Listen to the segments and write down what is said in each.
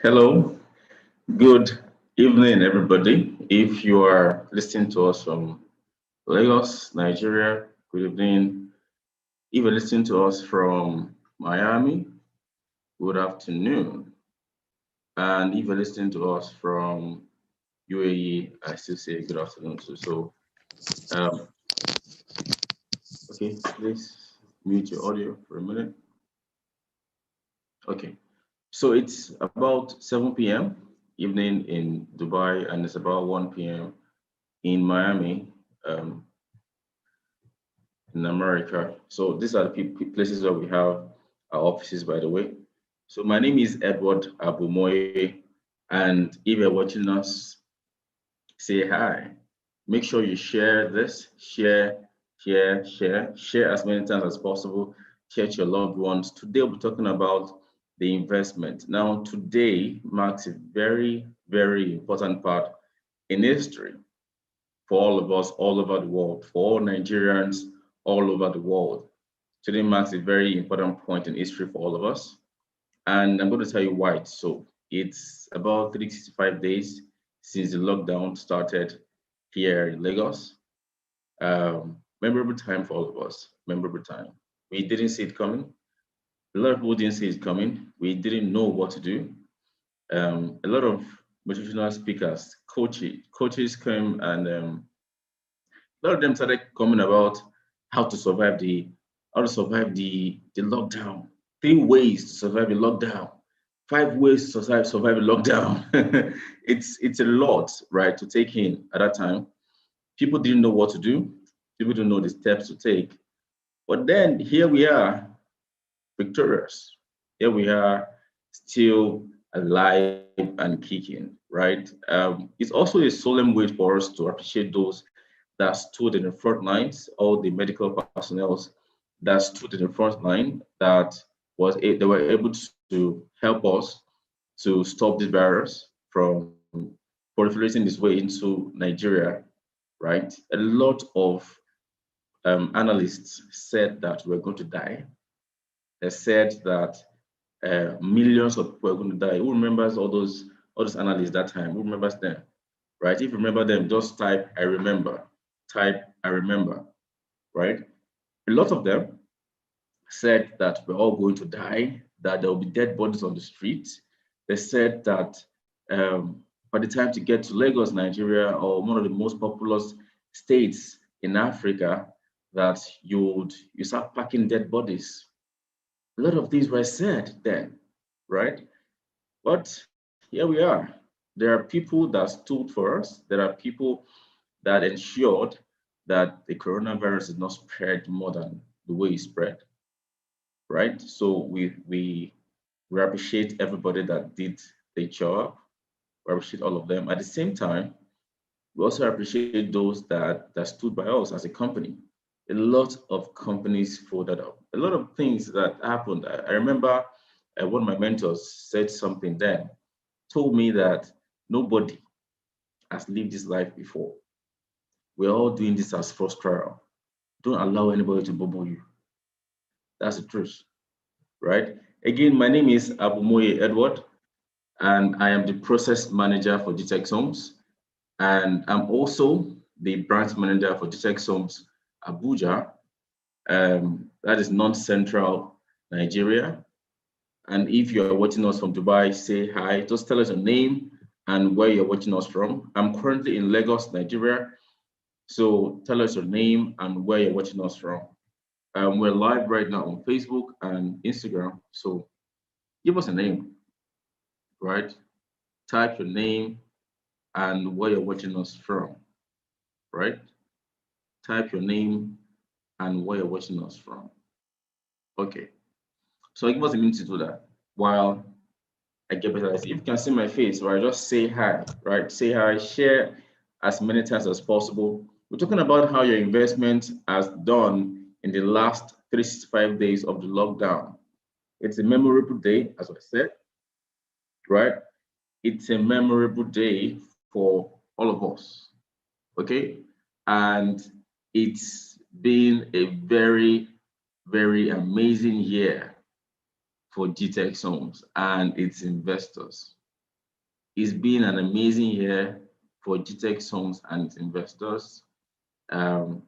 Hello, good evening, everybody. If you are listening to us from Lagos, Nigeria, good evening. If you're listening to us from Miami, good afternoon. And if you're listening to us from UAE, I still say good afternoon too. Um, okay, please mute your audio for a minute. Okay, so it's about 7 p.m. evening in Dubai, and it's about 1 p.m. in Miami. Um, in America. So these are the places where we have our offices, by the way. So my name is Edward Abumoye, and if you're watching us, say hi. Make sure you share this, share as many times as possible. Share to your loved ones. Today we'll be talking about the investment. Now, today marks a very, very important part in history for all of us all over the world, for all Nigerians all over the world. Today marks a very important point in history for all of us. And I'm going to tell you why it's so. It's about 365 days since the lockdown started here in Lagos. Memorable time for all of us, memorable time. We didn't see it coming. A lot of people didn't see it coming. We didn't know what to do. A lot of motivational speakers, coaches came and a lot of them started coming about how to survive the lockdown. 3 ways to survive a lockdown. 5 ways to survive a lockdown. It's a lot, right, to take in at that time. People didn't know what to do. People didn't know the steps to take. But then here we are, victorious. Here we are, still alive and kicking, right? It's also a solemn way for us to appreciate those that stood in the front lines, all the medical personnel that stood in the front line, they were able to help us to stop this virus from proliferating its way into Nigeria, right? A lot of analysts said that we're going to die. They said that millions of people are going to die. Who remembers all those analysts that time? Who remembers them? Right? If you remember them, just type I remember. Type I remember. Right? A lot of them said that we're all going to die, that there will be dead bodies on the streets. They said that by the time to get to Lagos, Nigeria, or one of the most populous states in Africa, that you start packing dead bodies. A lot of things were said then, right? But here we are. There are people that stood for us. There are people that ensured that the coronavirus did not spread more than the way it spread, right? So we appreciate everybody that did their job. We appreciate all of them. At the same time, we also appreciate those that stood by us as a company. A lot of companies folded up. A lot of things that happened. I remember one of my mentors said something then, told me that nobody has lived this life before. We're all doing this as first trial. Don't allow anybody to bubble you. That's the truth, right? Again, my name is Abumoye Edward, and I am the process manager for GText Homes. And I'm also the branch manager for GText Homes Abuja, that is non-central Nigeria. And if you are watching us from Dubai, say hi. Just tell us your name and where you're watching us from. I'm currently in Lagos, Nigeria. So tell us your name and where you're watching us from. We're live right now on Facebook and Instagram. So give us a name, right? Type your name and where you're watching us from, right? Type your name and where you're watching us from. Okay. So give us a minute to do that while I get better. If you can see my face, right, just say hi, right? Say hi, share as many times as possible. We're talking about how your investment has done in the last 365 days of the lockdown. It's a memorable day, as I said, right? It's a memorable day for all of us, okay? And it's been a very, very amazing year for GText Homes and its investors. It's been an amazing year for GText Homes and its investors. Um,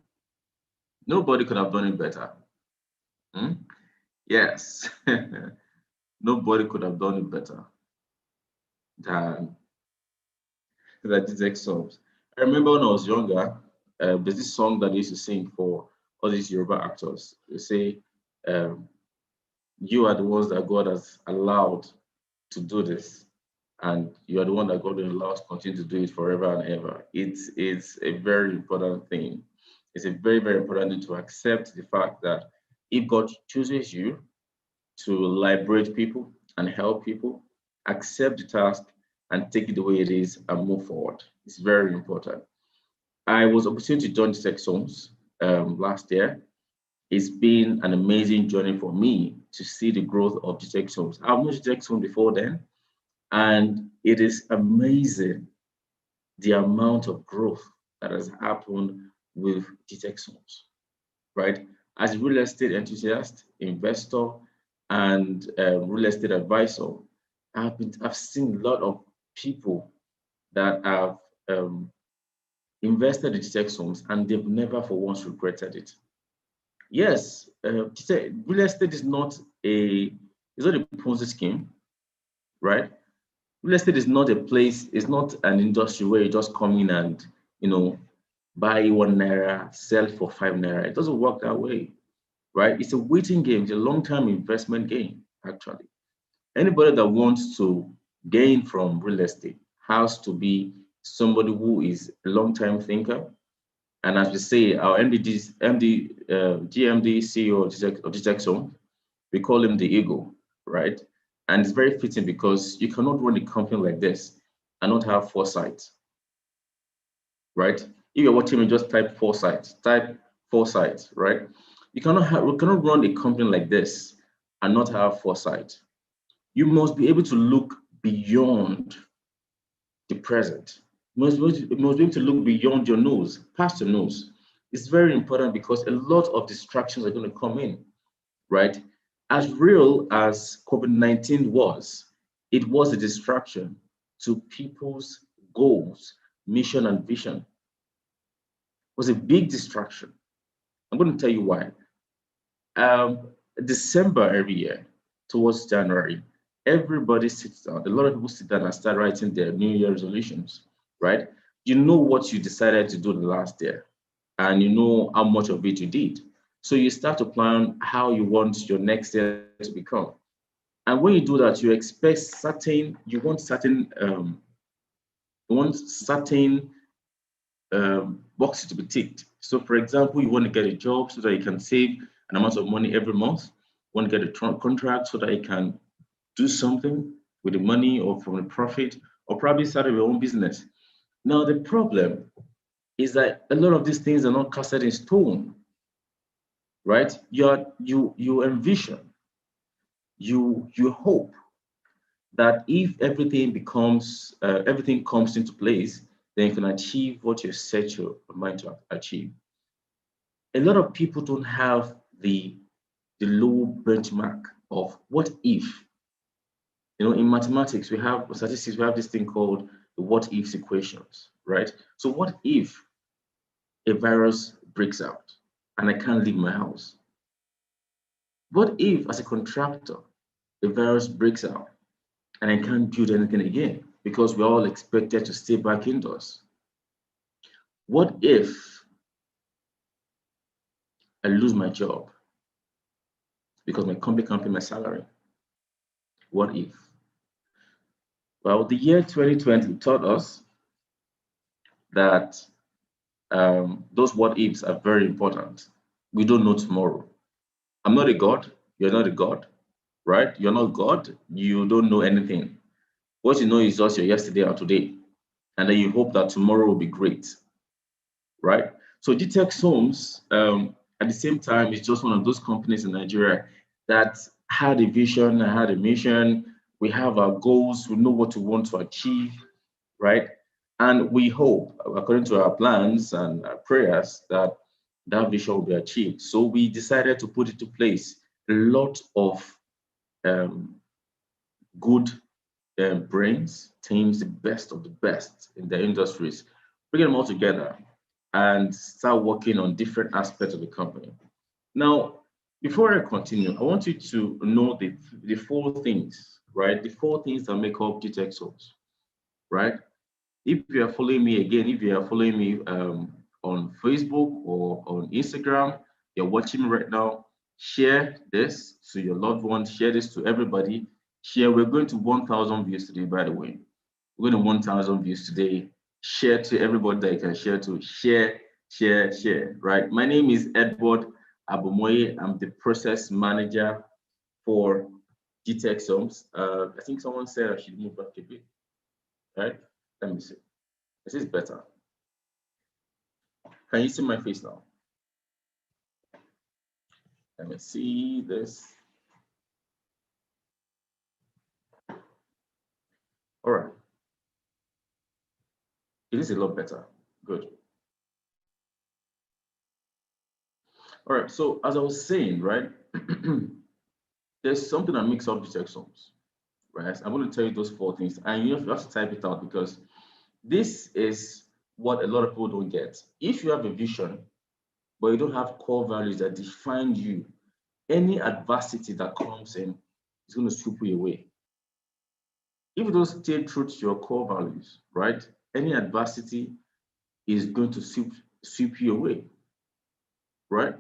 Nobody could have done it better. Hmm? Yes, nobody could have done it better than GText Homes. I remember when I was younger, there's this song that they used to sing for all these Yoruba actors. They say, um, "You are the ones that God has allowed to do this, and you are the one that God will allow us to continue to do it forever and ever." It's a very important thing. It's a very, very important thing to accept the fact that if God chooses you to liberate people and help people, accept the task and take it the way it is and move forward. It's very important. I was opportunity to join GText Homes last year. It's been an amazing journey for me to see the growth of GText Homes. I've known GText Homes before then, and it is amazing the amount of growth that has happened with GText Homes, right? As a real estate enthusiast, investor, and real estate advisor, I've seen a lot of people that have invested in GText Homes and they've never for once regretted it. Yes, real estate is not a Ponzi scheme, right? Real estate is not a place, it's not an industry where you just come in and, you know, buy 1 naira, sell for 5 naira. It doesn't work that way, right? It's a waiting game, it's a long-term investment game, actually. Anybody that wants to gain from real estate has to be somebody who is a long-term thinker. And as we say, our GMD CEO of GText Home, we call him the eagle, right? And it's very fitting because you cannot run a company like this and not have foresight, right? If you're watching me, just type foresight, right? We cannot run a company like this and not have foresight. You must be able to look beyond the present. You must be able to look beyond your nose, past your nose. It's very important because a lot of distractions are going to come in, right? As real as COVID-19 was, it was a distraction to people's goals, mission, and vision. It was a big distraction. I'm going to tell you why. Um, December every year, towards January, everybody sits down. A lot of people sit down and start writing their New Year resolutions, right? You know what you decided to do the last year, and you know how much of it you did. So you start to plan how you want your next year to become. And when you do that, you want certain boxes to be ticked. So, for example, you want to get a job so that you can save an amount of money every month. You want to get a contract so that you can do something with the money or from the profit, or probably start your own business. Now, the problem is that a lot of these things are not casted in stone, right? You envision, you hope that if everything comes into place, then you can achieve what you set your mind to achieve. A lot of people don't have the low benchmark of what if. You know, in mathematics, we have statistics, we have this thing called the what if equations, right? So what if a virus breaks out and I can't leave my house? What if, as a contractor, a virus breaks out and I can't build anything again because we're all expected to stay back indoors? What if I lose my job because my company can't pay my salary? What if? Well, the year 2020 taught us that those what ifs are very important. We don't know tomorrow. I'm not a God. You're not a God, right? You're not God. You don't know anything. What you know is just your yesterday or today. And then you hope that tomorrow will be great, right? So GText Homes, at the same time, is just one of those companies in Nigeria that had a vision, had a mission. We have our goals. We know what we want to achieve, right? And we hope, according to our plans and our prayers, that that vision will be achieved. So we decided to put into place a lot of good brains, teams, the best of the best in their industries, bring them all together and start working on different aspects of the company. Now, before I continue, I want you to know the four things, right? The four things that make up GText Homes, right? If you are following me again, if you are following me on Facebook or on Instagram, you're watching me right now, share this to your loved ones, share this to everybody. Share, we're going to 1,000 views today, by the way. We're going to 1,000 views today. Share to everybody that you can share to. Share, share, share, right? My name is Edward Abumoye. I'm the process manager for GText Homes. I think someone said I should move back a bit, right? Let me see. This is better. Can you see my face now? Let me see this. All right. It is a lot better. Good. All right. So as I was saying, right, there's something that makes up GText Homes, right? I'm going to tell you those four things, and you have to type it out because this is what a lot of people don't get. If you have a vision, but you don't have core values that define you, any adversity that comes in is going to sweep you away. If you don't stay true to your core values, right, any adversity is going to sweep you away, right?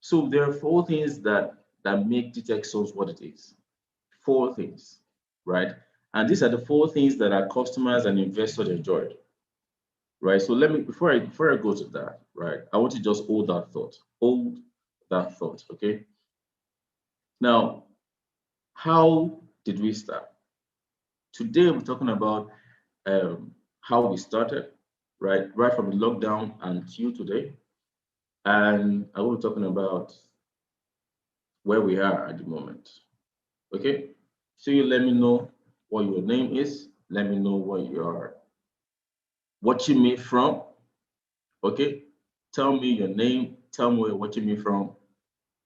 So there are four things that make GText Homes what it is. Four things, right? And these are the four things that our customers and investors enjoyed, right? So let me before I go to that, right? I want to just hold that thought. Hold that thought, okay? Now, how did we start? Today we're talking about how we started, right? Right from the lockdown until today. And I will be talking about where we are at the moment. Okay? So you let me know what your name is. Let me know where you are watching me from. Okay? Tell me your name. Tell me where you're watching me from.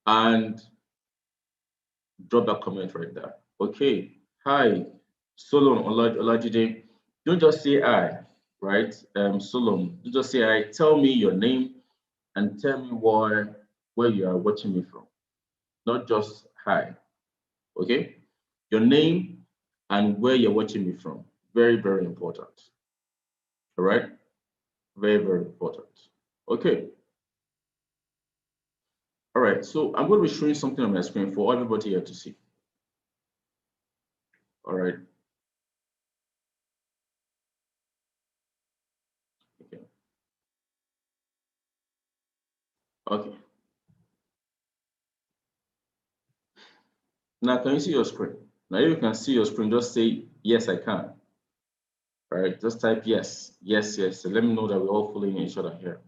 And drop that comment right there. Okay. Hi, Solon Olajide. Don't just say I, right? Solon, don't just say I. Tell me your name and tell me where you are watching me from. Not just hi. Okay? Your name and where you're watching me from. Very, very important. All right? Very, very important. Okay. All right. So I'm going to be showing something on my screen for everybody here to see. All right. Okay. Okay. Now, can you see your screen? Now, if you can see your screen, just say, yes, I can. All right. Just type yes, yes, yes. So let me know that we're all following each other here.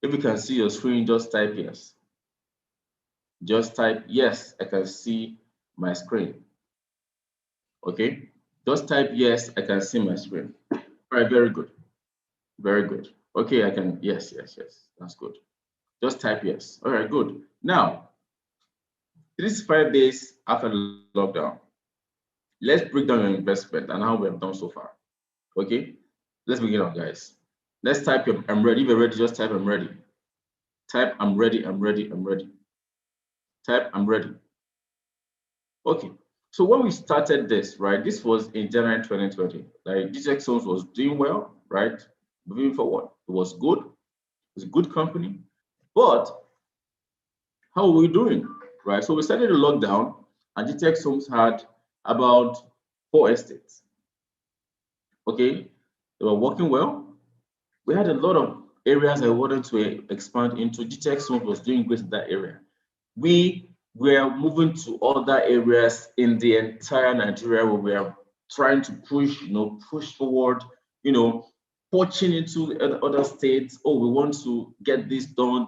If you can see your screen, just type yes. Just type yes, I can see my screen. Okay. Just type yes, I can see my screen. All right. Very good. Very good. Okay, I can, yes, yes, yes. That's good. Just type yes. All right, good. Now, 365 days after the lockdown, let's break down your investment and how we have done so far. Okay, let's begin on, guys. Let's type I'm ready. If you're ready, just type I'm ready. Type I'm ready, I'm ready, I'm ready. Type I'm ready. Okay, so when we started this, right, this was in January 2020. Like GText Homes was doing well, right? Moving forward, it was good. It was a good company, but how are we doing? Right. So we started the lockdown, and GText Homes had about 4 estates. Okay, they were working well. We had a lot of areas I wanted to expand into. GText Homes was doing great in that area. We were moving to other areas in the entire Nigeria where we are trying to push, push forward, poaching into other states. Oh, we want to get this done,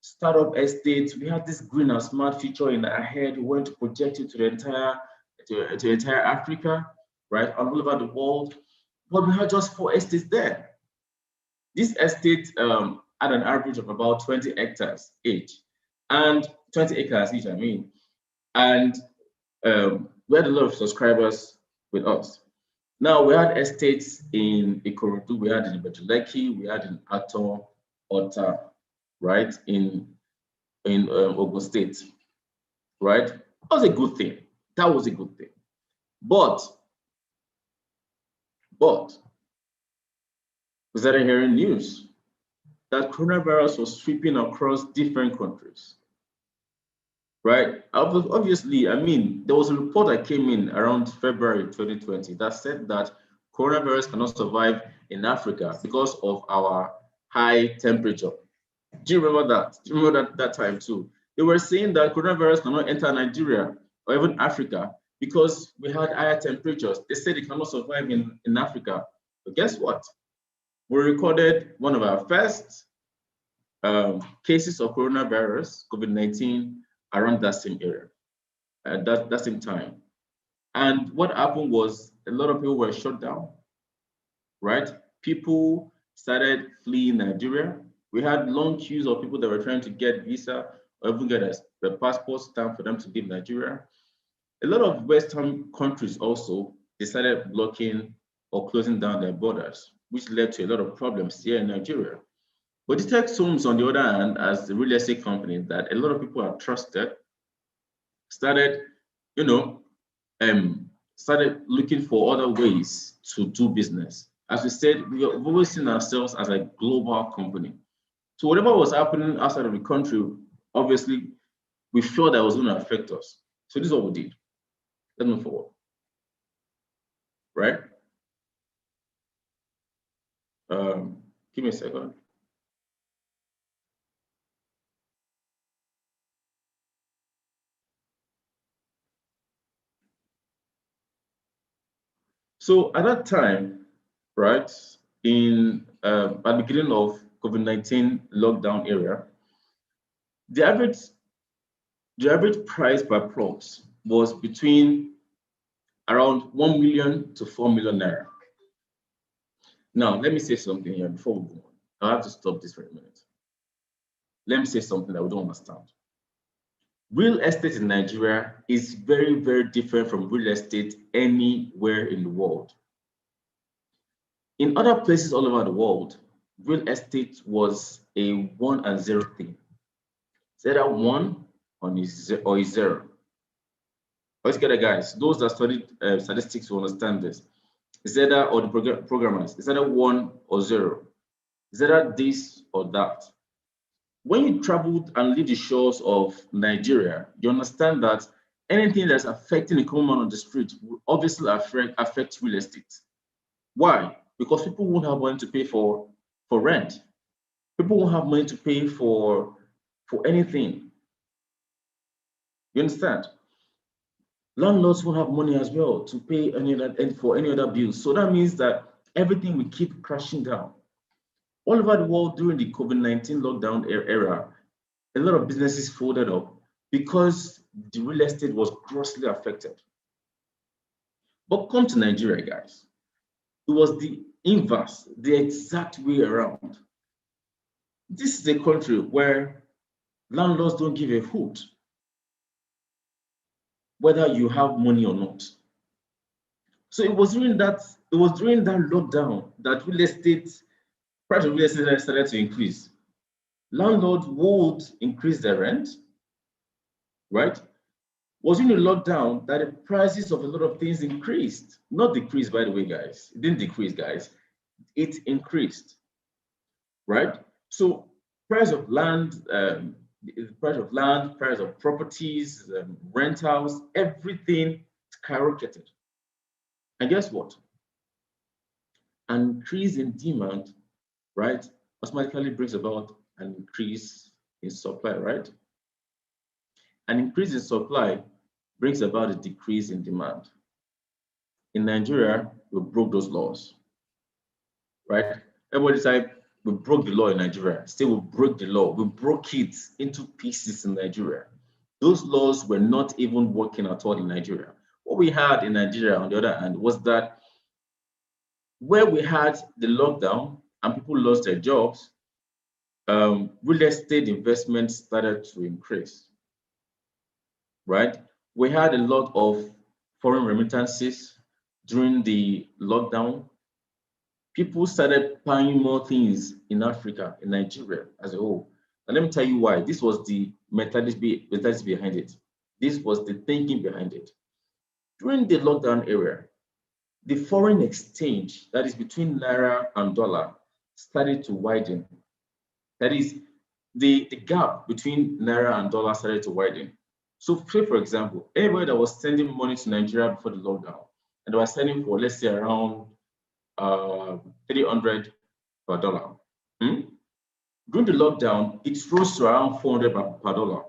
startup estates. We had this green and smart feature in our head. We want to project it to the entire Africa, right, all over the world. But we had just 4 estates there. This estate had an average of about 20 hectares each, and 20 acres each, I mean. And We had a lot of subscribers with us. Now we had estates in Ikorodu, we had in Bajuleki, we had in Aton, Ota, right, in Ogun State, right? That was a good thing. That was a good thing. But we started hearing news that coronavirus was sweeping across different countries, right? Obviously, I mean, there was a report that came in around February 2020 that said that coronavirus cannot survive in Africa because of our high temperature. Do you remember that? Do you remember that time too? They were saying that coronavirus cannot enter Nigeria or even Africa because we had higher temperatures. They said it cannot survive in Africa. But guess what? We recorded one of our first cases of coronavirus, COVID-19, around that same area, that same time. And what happened was a lot of people were shut down, right? People started fleeing Nigeria. We had long queues of people that were trying to get visa or even get a passport stamp for them to leave Nigeria. A lot of Western countries also decided blocking or closing down their borders, which led to a lot of problems here in Nigeria. But GText Homes, on the other hand, as the real estate company that a lot of people have trusted, started, you know, started looking for other ways to do business. As we said, we've always seen ourselves as a global company. So whatever was happening outside of the country, obviously, we felt that was going to affect us. So this is what we did. Let's move forward, right? Give me a second. So at that time, right, at the beginning of COVID-19 lockdown era, the average price per plot was between around 1 million to 4 million naira. Now, let me say something here before we go on. I have to stop this for a minute. Let me say something that we don't understand. Real estate in Nigeria is very, very different from real estate anywhere in the world. In other places all over the world, real estate was a 1 and 0 thing. It's either 1 or is 0. Let's get it, guys. Those that studied statistics will understand this. It's either, or the programmers, it's either 1 or 0. It's either this or that. When you traveled and leave the shores of Nigeria, you understand that anything that's affecting the common man on the street will obviously affect real estate. Why? Because people won't have money to pay for rent. People won't have money to pay for anything. You understand? Landlords won't have money as well to pay for any other bills. So that means that everything will keep crashing down. All over the world during the COVID-19 lockdown era, a lot of businesses folded up because the real estate was grossly affected. But come to Nigeria, guys. It was the inverse, the exact way around. This is a country where landlords don't give a hoot whether you have money or not. So it was during that lockdown that price of real estate started to increase. Landlords would increase their rent, right? It was in the lockdown that the prices of a lot of things increased, not decreased, by the way, guys. It didn't decrease, guys. It increased, right? So price of land, price of properties, rentals, everything skyrocketed. And guess what? An increase in demand, right, automatically brings about an increase in supply, right? An increase in supply brings about a decrease in demand. In Nigeria, we broke those laws, right? Everybody's like, we broke the law in Nigeria. Still, we broke the law. We broke it into pieces in Nigeria. Those laws were not even working at all in Nigeria. What we had in Nigeria, on the other hand, was that where we had the lockdown and people lost their jobs, real estate investment started to increase, right? We had a lot of foreign remittances during the lockdown. People started buying more things in Africa, in Nigeria as a whole. And let me tell you why. This was the mentality behind it. This was the thinking behind it. During the lockdown era, the foreign exchange, that is between naira and dollar, started to widen. That is, the gap between naira and dollar started to widen. So, say for example, anybody that was sending money to Nigeria before the lockdown, and they were sending for, let's say, around 300 per dollar. Hmm? During the lockdown, it rose to around 400 per dollar.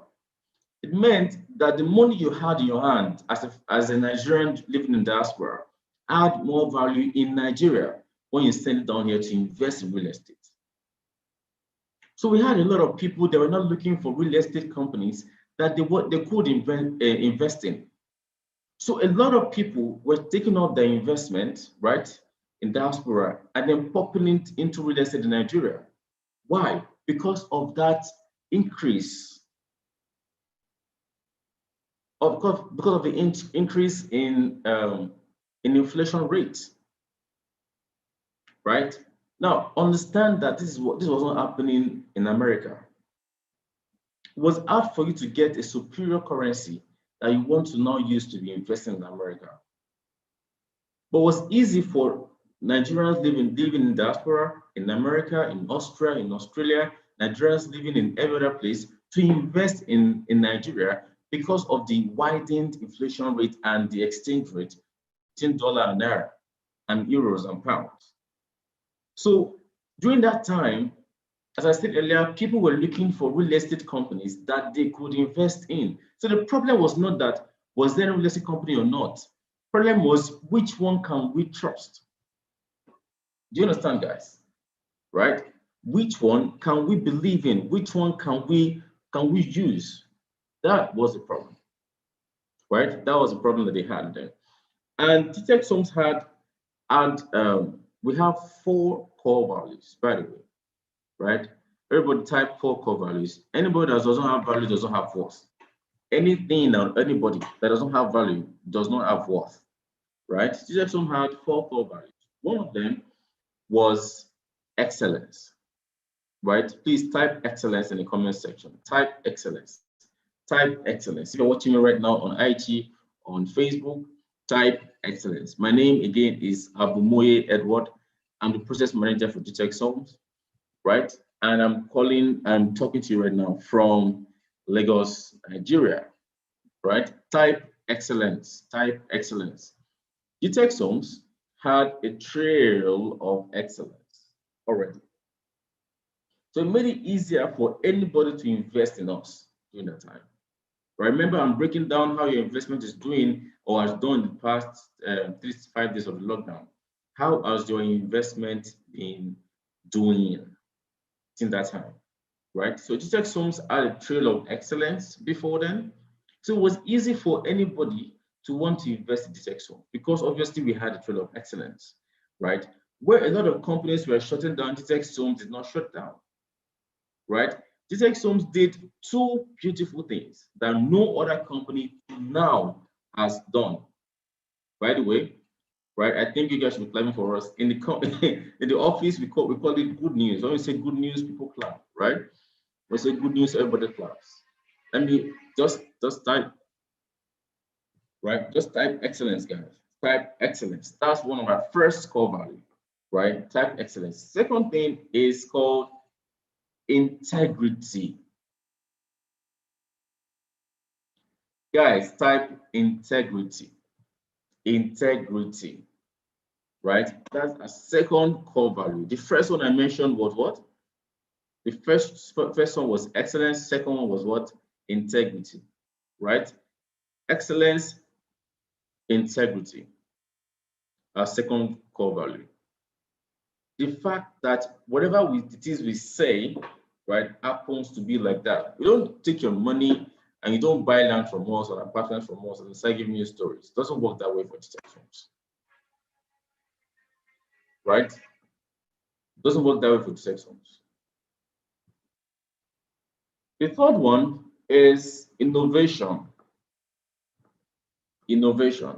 It meant that the money you had in your hand as a Nigerian living in diaspora had more value in Nigeria when you send it down here to invest in real estate. So we had a lot of people that were not looking for real estate companies that they could invest in. So a lot of people were taking out their investment, right, in diaspora and then popping it into real estate in Nigeria. Why? Because of that increase, because of the increase in inflation rate, right? Now, understand that this was not happening in America. It was hard for you to get a superior currency that you want to now use to be investing in America. But it was easy for Nigerians living in diaspora, in America, in Austria, in Australia, Nigerians living in every other place to invest in Nigeria because of the widened inflation rate and the exchange rate between dollar and naira and euros and pounds. So during that time, as I said earlier, people were looking for real estate companies that they could invest in. So the problem was not that was there a real estate company or not. Problem was which one can we trust? Do you understand, guys? Right? Which one can we believe in? Which one can we use? That was the problem. Right? That was the problem that they had then. And GText Homes we have 4 core values, by the way, right? Everybody type 4 core values. Anybody that doesn't have value doesn't have worth. Anything or anybody that doesn't have value does not have worth, right? GText Homes had 4 core values. One of them was excellence, right? Please type excellence in the comment section. Type excellence. Type excellence. If you're watching me right now on IG, on Facebook, type excellence. My name again is Abumoye Edward. I'm the process manager for GText Homes, right? And I'm talking to you right now from Lagos, Nigeria, right? Type excellence. Type excellence. GText Homes had a trail of excellence already. So it made it easier for anybody to invest in us during that time. Remember, I'm breaking down how your investment is doing or has done in the past 3 to 5 days of the lockdown. How has your investment been doing in that time, right? So GText Homes had a trail of excellence before then. So it was easy for anybody to want to invest in GText Homes because obviously we had a trail of excellence, right? Where a lot of companies were shutting down, GText Homes did not shut down, right? GText Homes did 2 beautiful things that no other company now has done. By the way, right? I think you guys should be clapping for us. In the in the office, we call it good news. When we say good news, people clap, right? We say good news, everybody claps. Let me just type, right? Just type excellence, guys. Type excellence. That's one of our first core value, right? Type excellence. Second thing is called integrity. Guys, type integrity. Integrity, right? That's a second core value. The first one I mentioned was what? The first one was excellence. Second one was what? Integrity, right? Excellence, integrity. Our second core value. The fact that whatever it is we say, right, happens to be like that. We don't take your money and you don't buy land from us or apartments from us and start giving you stories. It doesn't work that way for GText Homes, right? It doesn't work that way for GText Homes. The third one is innovation. innovation.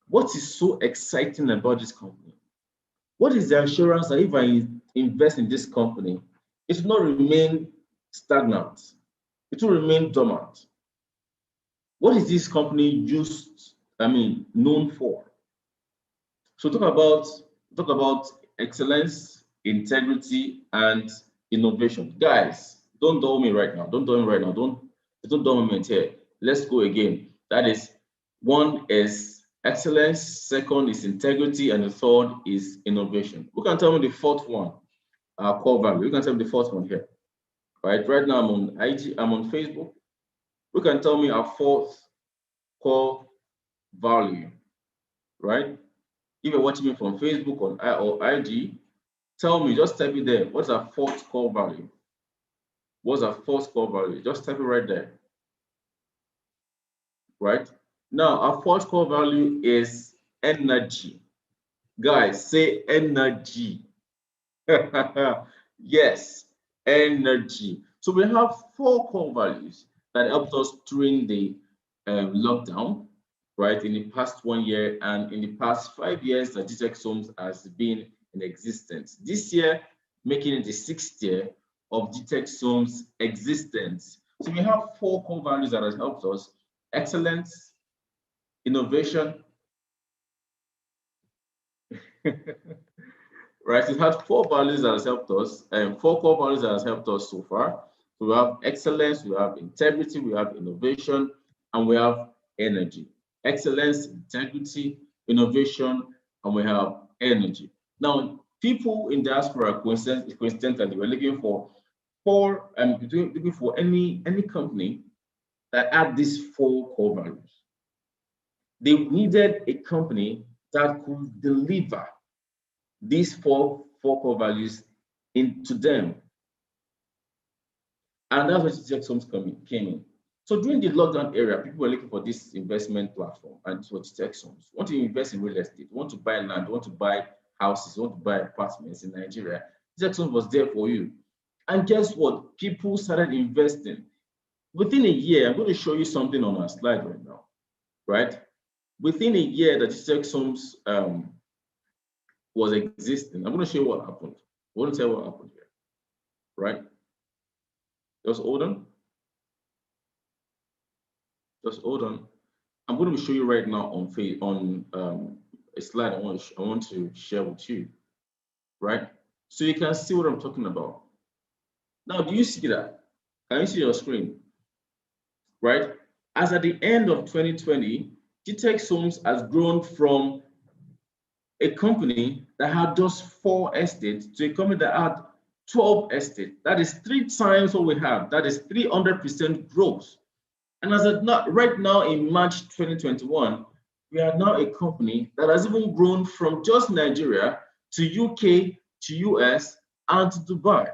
What is so exciting about this company? What is the assurance that if I invest in this company, it will not remain stagnant? It will remain dormant. What is this company known for? So talk about excellence, integrity, and innovation. Guys, don't dull me right now. Don't dull me right now. Don't dull me here. Let's go again. That is, one is excellence, second is integrity, and the third is innovation. Who can tell me the fourth one? Our core value. You can tell me the fourth one here. Right now I'm on IG, I'm on Facebook. Who can tell me our fourth core value? Right? If you're watching me from Facebook or IG, tell me, just type it there. What's our fourth core value? What's our fourth core value? Just type it right there. Right? Now, our fourth core value is energy. Guys, say energy. Yes, energy. So we have four core values that helped us during the lockdown, right, in the past 1 year and in the past 5 years that GText Homes has been in existence. This year, making it the 6th year of GText Homes existence. So we have four core values that has helped us: excellence, innovation. Right, it has four values that has helped us, and four core values that has helped us so far. So we have excellence, we have integrity, we have innovation, and we have energy. Excellence, integrity, innovation, and we have energy. Now, people in diaspora coincidentally were looking for any company that had these four core values. They needed a company that could deliver these four core values into them. And that's where GText Homes came in. So during the lockdown era, people were looking for this investment platform, and this was GText Homes. Want to invest in real estate, want to buy land, want to buy houses, want to buy apartments in Nigeria. GText Homes was there for you. And guess what? People started investing. Within a year, I'm going to show you something on our slide right now, right? Within a year that GText Homes was existing, I'm going to show you what happened. I want to tell you what happened here, right? Just hold on. Just hold on. I'm going to show you right now on a slide I want to share with you, right? So you can see what I'm talking about. Now, do you see that? Can you see your screen? Right? As at the end of 2020, GText Homes has grown from a company that had just 4 estates to a company that had 12 estates. That is 3 times what we have. That is 300% growth. And as of right now in March 2021, we are now a company that has even grown from just Nigeria to UK, to US, and to Dubai.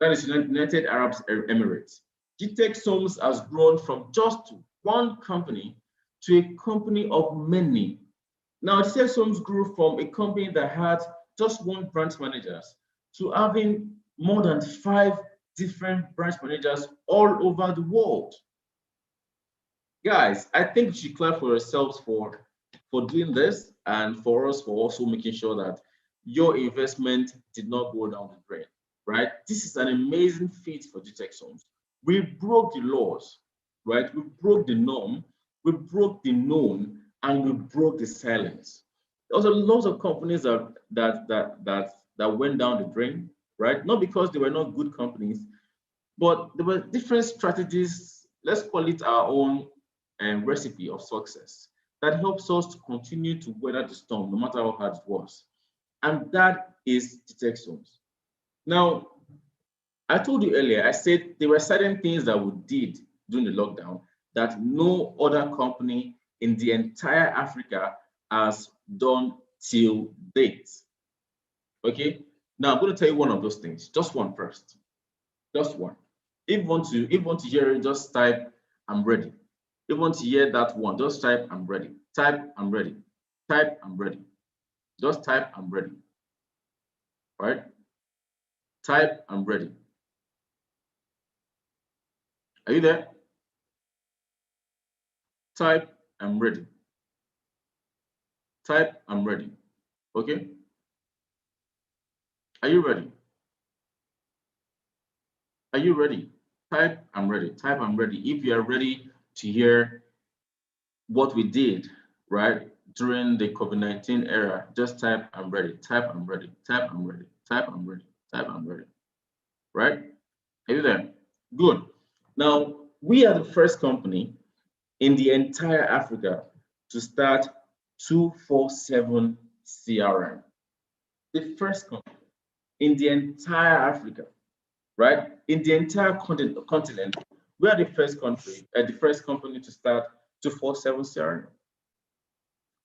That is United Arab Emirates. GText Homes has grown from just one company to a company of many. Now, GText Homes grew from a company that had just 1 branch manager to having more than 5 different branch managers all over the world. Guys, I think you should clap for yourselves for doing this, and for us for also making sure that your investment did not go down the drain, right? This is an amazing feat for GText Homes. We broke the laws, right? We broke the norm, we broke the known, and we broke the silence. There was a lot of companies that went down the drain, right? Not because they were not good companies, but there were different strategies. Let's call it our own recipe of success that helps us to continue to weather the storm, no matter how hard it was. And that is GText Homes. Now, I told you earlier, I said there were certain things that we did during the lockdown that no other company in the entire Africa has done till date. Okay, now I'm going to tell you one of those things, just one first, just one. If you want to hear it, just type "I'm ready." If you want to hear that one, just type "I'm ready." Type "I'm ready." Type "I'm ready." Just type "I'm ready." Right? Type "I'm ready." Are you there? Type "I'm ready." Type I'm ready. Okay? Are you ready? Are you ready? Type I'm ready. Type I'm ready. If you are ready to hear what we did, right, during the COVID-19 era, just type I'm ready. Type I'm ready. Type I'm ready. Type I'm ready. Type I'm ready. Right? Are you there? Good. Now, we are the first company in the entire Africa to start 247 CRM. The first company in the entire Africa, right? In the entire continent, we are the first country, the first company to start 247 CRM.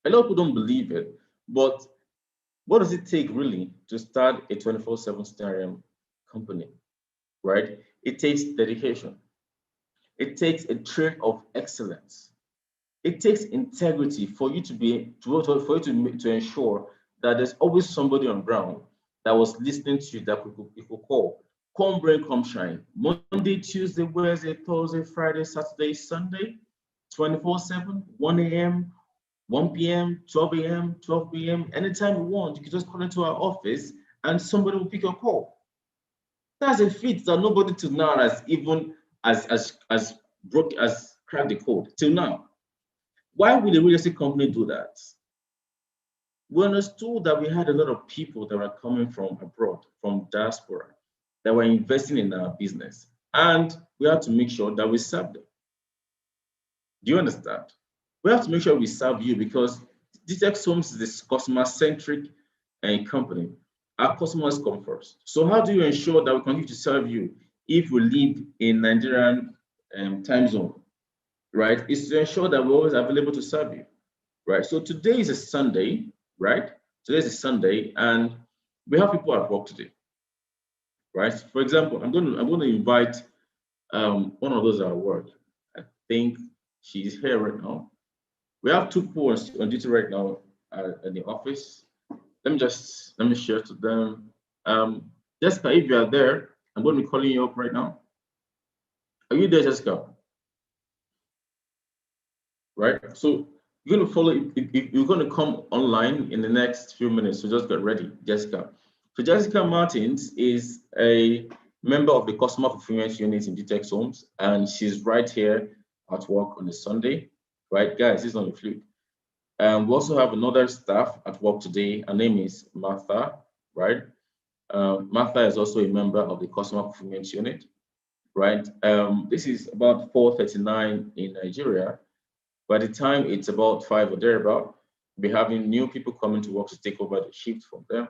A lot of people don't believe it, but what does it take really to start a 24/7 CRM company, right? It takes dedication. It takes a trait of excellence. It takes integrity for you to be for you to ensure that there's always somebody on ground that was listening to you that you could call. Come rain, come shine. Monday, Tuesday, Wednesday, Thursday, Friday, Saturday, Sunday, 24/7, 1 a.m., 1 p.m., 12 a.m., 12 p.m. Anytime you want, you can just call into our office and somebody will pick your call. That's a feat that nobody till now has even as cracked the code till now. Why would a real estate company do that? We understood that we had a lot of people that were coming from abroad, from diaspora, that were investing in our business. And we have to make sure that we serve them. Do you understand? We have to make sure we serve you because GText Homes is this customer-centric company. Our customers come first. So how do you ensure that we continue to serve you if we live in Nigerian time zone, right? It's to ensure that we're always available to serve you, right? So today is a Sunday, right? Today is a Sunday, and we have people at work today, right? For example, I'm going to invite one of those at work. I think she's here right now. We have two people on duty right now in the office. Let me share to them. Jessica, if you are there, I'm going to be calling you up right now. Are you there, Jessica? Right. So you're going to follow. You're going to come online in the next few minutes. So just get ready, Jessica. So Jessica Martins is a member of the customer fulfillment unit in GText Homes, and she's right here at work on a Sunday. Right, guys, this is not a fluke. We also have another staff at work today. Her name is Martha, right? Martha is also a member of the customer fulfillment unit, right? This is about 4:39 in Nigeria. By the time it's about 5 or thereabout, we'll be having new people coming to work to take over the shift from them.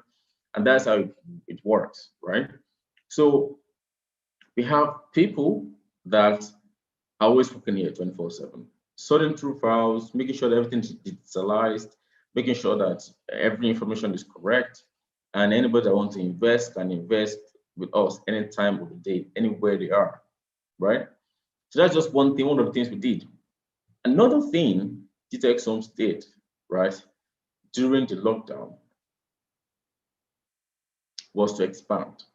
And that's how it works, right? So we have people that are always working here 24/7. Sorting through files, making sure that everything is digitalized, making sure that every information is correct, and anybody that wants to invest can invest with us any time of the day, anywhere they are, right? So that's just one thing, one of the things we did. Another thing GText Homes did, right, during the lockdown was to expand,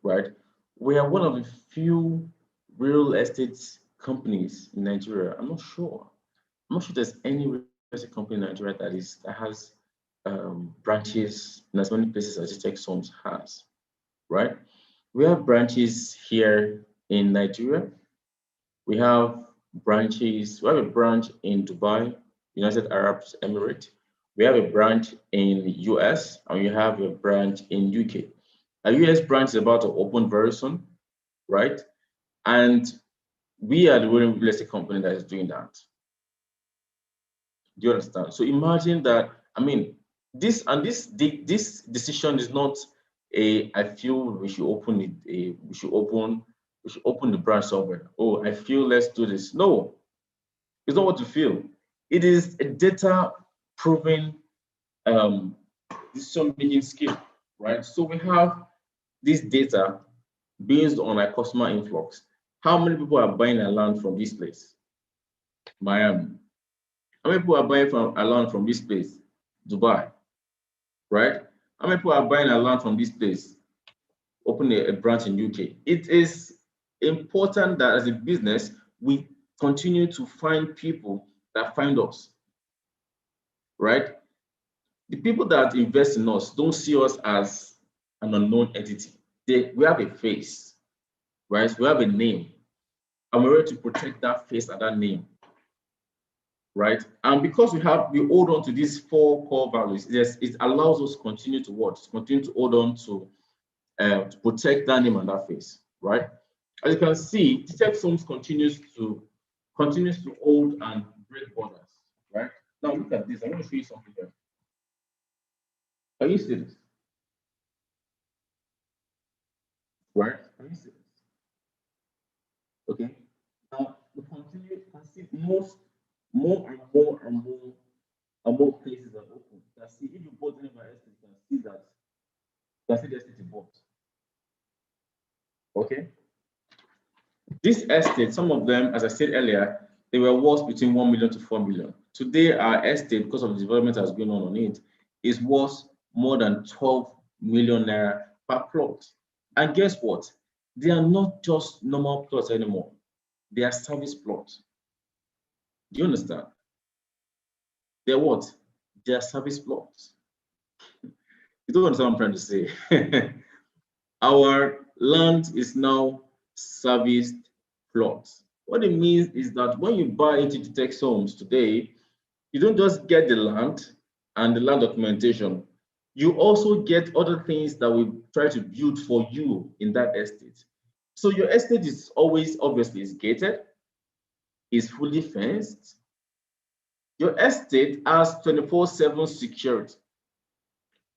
right? We are one of the few real estate companies in Nigeria. I'm not sure there's any real estate company in Nigeria that has branches in as many places as GText Homes has, right? We have branches here in Nigeria. We have branches. We have a branch in Dubai, United Arab Emirates. We have a branch in the US, and we have a branch in UK. Our US branch is about to open very soon, right? And we are the only real estate company that is doing that. Do you understand? So imagine that. I mean, this decision is not I feel we should open it. We should open the branch somewhere. Oh, I feel let's do this. No, it's not what you feel. It is a data proven decision making skill, right? So we have this data based on our customer influx. How many people are buying a land from this place? Miami. How many people are buying a land from this place? Dubai, right? How many people are buying a land from this place? Open a branch in UK. It is important that as a business, we continue to find people that find us. right? The people that invest in us don't see us as an unknown entity. We have a face, right? We have a name, and we're ready to protect that face and that name, right? And because we hold on to these four core values, it allows us to continue to what? Continue to hold on to protect that name and that face, right? As you can see, GText Homes continues to hold and break borders, right? Now look at this. I want to show you something here. Can you see this? Right? Can you see this? Okay. Now we continue. You can see more and more places are open. You can see if you bought any of our estate, you can see that. You can see the estate you bought. Okay. This estate, some of them, as I said earlier, they were worth between 1 million to 4 million. Today, our estate, because of the development that's going on it, is worth more than 12 million naira per plot. And guess what? They are not just normal plots anymore. They are service plots. Do you understand? They're what? They are service plots. You don't understand what I'm trying to say. Our land is now serviced plots. What it means is that when you buy into GText Homes today, you don't just get the land and the land documentation. You also get other things that we try to build for you in that estate. So your estate is always obviously is gated, is fully fenced. Your estate has 24/7 security.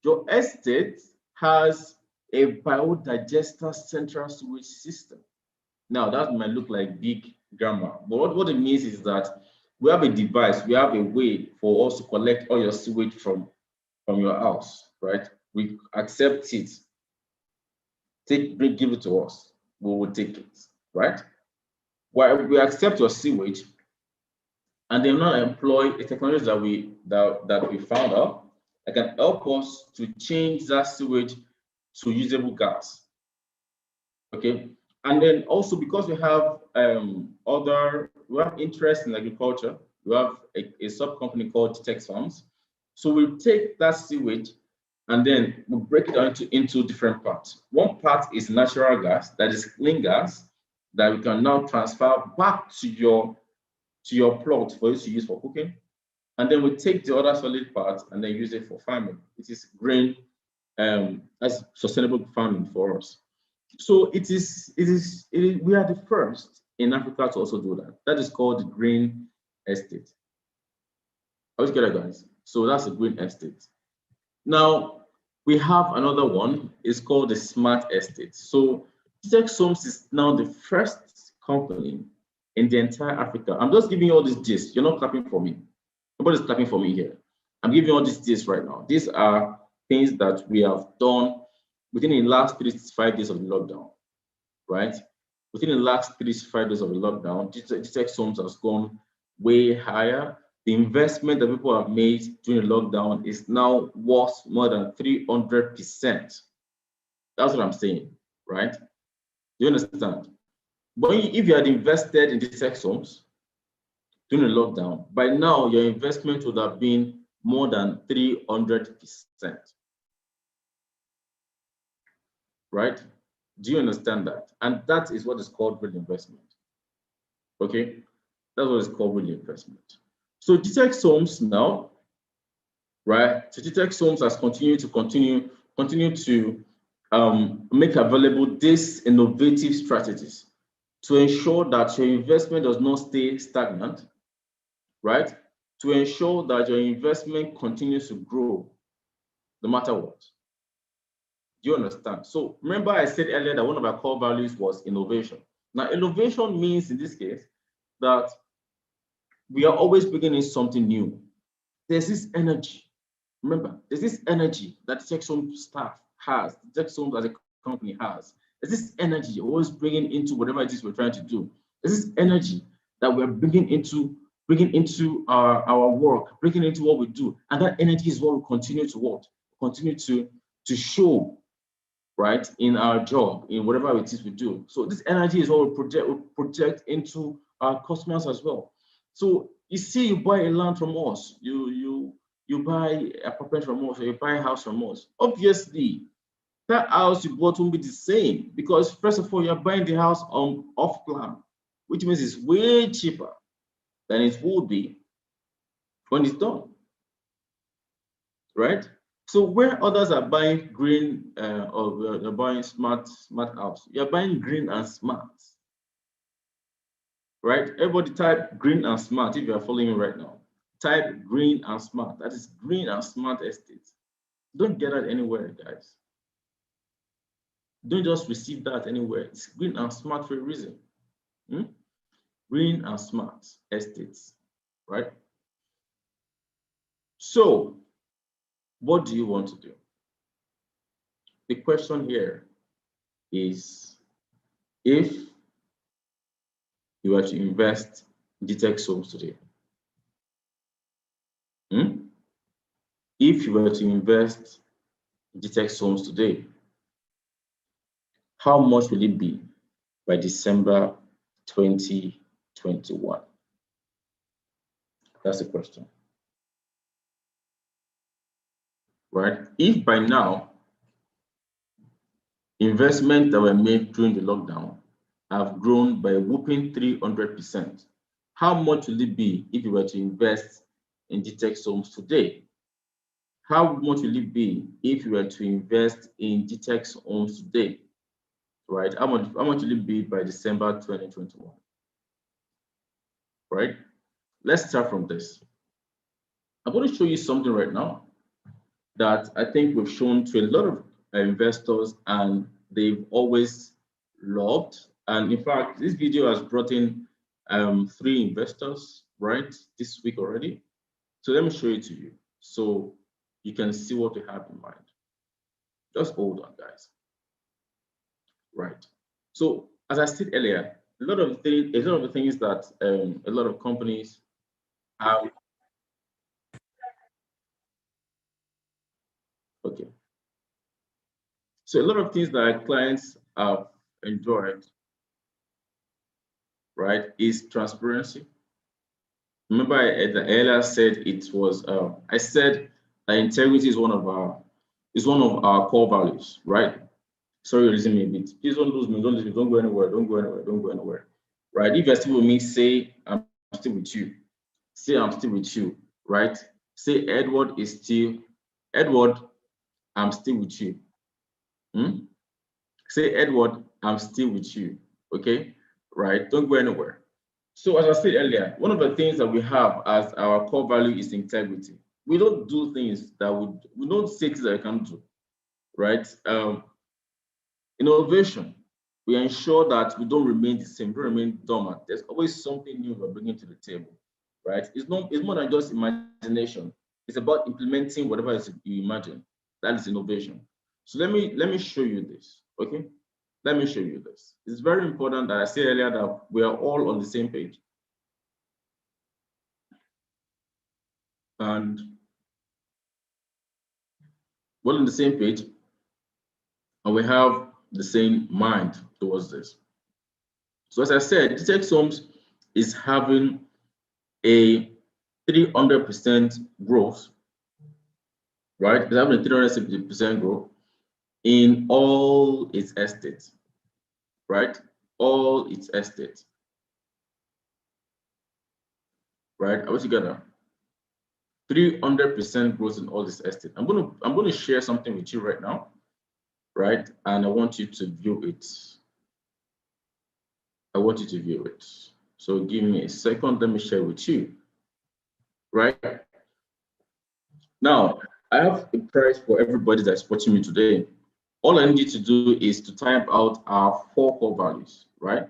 Your estate has a biodigester central sewage system. Now, that might look like big grammar, but what it means is that we have a device, we have a way for us to collect all your sewage from your house, right? We accept it, give it to us, we will take it, right? While we accept your sewage, and then now employ a technology that we found out that can help us to change that sewage to usable gas. Okay, and then also because we have interest in agriculture, we have a sub company called GText Homes. So we take that sewage and then we break it down into different parts. One part is natural gas, that is clean gas, that we can now transfer back to your plot for you to use for cooking. And then we take the other solid part and then use it for farming. It is green, as sustainable farming for us. So we are the first in Africa to also do that. That is called the green estate. Are you together, guys? So that's a green estate. Now we have another one. It's called the smart estate. So GText Homes is now the first company in the entire Africa. I'm just giving you all these gist. You're not clapping for me. Nobody's clapping for me here. I'm giving you all these gist right now. These are things that we have done within the last 3 to 5 days of the lockdown, right? Within the last 3 to 5 days of the lockdown, GText Homes has gone way higher. The investment that people have made during the lockdown is now worth more than 300%. That's what I'm saying, right? Do you understand? But if you had invested in GText Homes during the lockdown, by now your investment would have been more than 300%. Right? Do you understand that? And that is what is called real investment. Okay? That's what is called real investment. So GText Homes now, right? So GText Homes has continued to make available these innovative strategies to ensure that your investment does not stay stagnant, right? To ensure that your investment continues to grow no matter what. Do you understand? So remember I said earlier that one of our core values was innovation. Now, innovation means in this case that we are always bringing in something new. There's this energy. Remember, there's this energy that the GText Homes staff has, the GText Homes as a company has. There's this energy always bringing into whatever it is we're trying to do. There's this energy that we're bringing into our work, bringing into what we do. And that energy is what we continue to what? Continue to show, right, in our job, in whatever it is we do. So this energy is what we project into our customers as well. So you see, you buy a land from us, you you buy apartment from us or you buy a house from us, obviously that house you bought won't be the same, because first of all, you're buying the house on off plan, which means it's way cheaper than it would be when it's done, right? So where others are buying green or they're buying smart house, you're buying green and smart, right? Everybody type green and smart if you are following me right now. Type green and smart. That is green and smart estate. Don't get that anywhere, guys. Don't just receive that anywhere. It's green and smart for a reason. Green and smart estates, right? So, what do you want to do? The question here is, if you were to invest in GText Homes today, if you were to invest in GText Homes today, how much will it be by December 2021? That's the question, right? If by now investments that were made during the lockdown have grown by a whopping 300%, how much will it be if you were to invest in GText Homes today? How much will it be if you were to invest in GText Homes today? Right? How much will it be by December 2021? Right? Let's start from this. I'm going to show you something right now that I think we've shown to a lot of investors and they've always loved. And in fact, this video has brought in 3 investors, right, this week already. So let me show it to you so you can see what we have in mind. Just hold on, guys. Right. So as I said earlier, a lot of the things that a lot of companies have. Okay. So a lot of things that our clients have enjoyed, right, is transparency. Remember, I earlier said it was. I said that integrity is one of our core values, right? Sorry, you're losing me a bit. Please don't lose me. Don't lose me. Don't go anywhere. Don't go anywhere. Don't go anywhere. Right? If you're still with me, say I'm still with you. Say I'm still with you. Right? Say Edward is still. Edward, I'm still with you. Say Edward, I'm still with you. Okay? Right? Don't go anywhere. So as I said earlier, one of the things that we have as our core value is integrity. We don't do things that we don't say things that we can't do, right? Innovation. We ensure that we don't remain the same, don't remain dormant. There's always something new we're bringing to the table, right? It's more than just imagination. It's about implementing whatever you imagine. That is innovation. So let me show you this, okay? Let me show you this. It's very important that I said earlier that we are all on the same page. And we're on the same page, and we have the same mind towards this. So as I said, GText Homes is having a 300% growth, right? It's having a 370% growth in all its estates, right? All its estates, right? Are we together? 300% growth in all this estate. I'm going to share something with you right now, right? And I want you to view it. I want you to view it. So give me a second. Let me share with you, right? Now, I have a price for everybody that's watching me today. All I need you to do is to type out our 4 core values, right?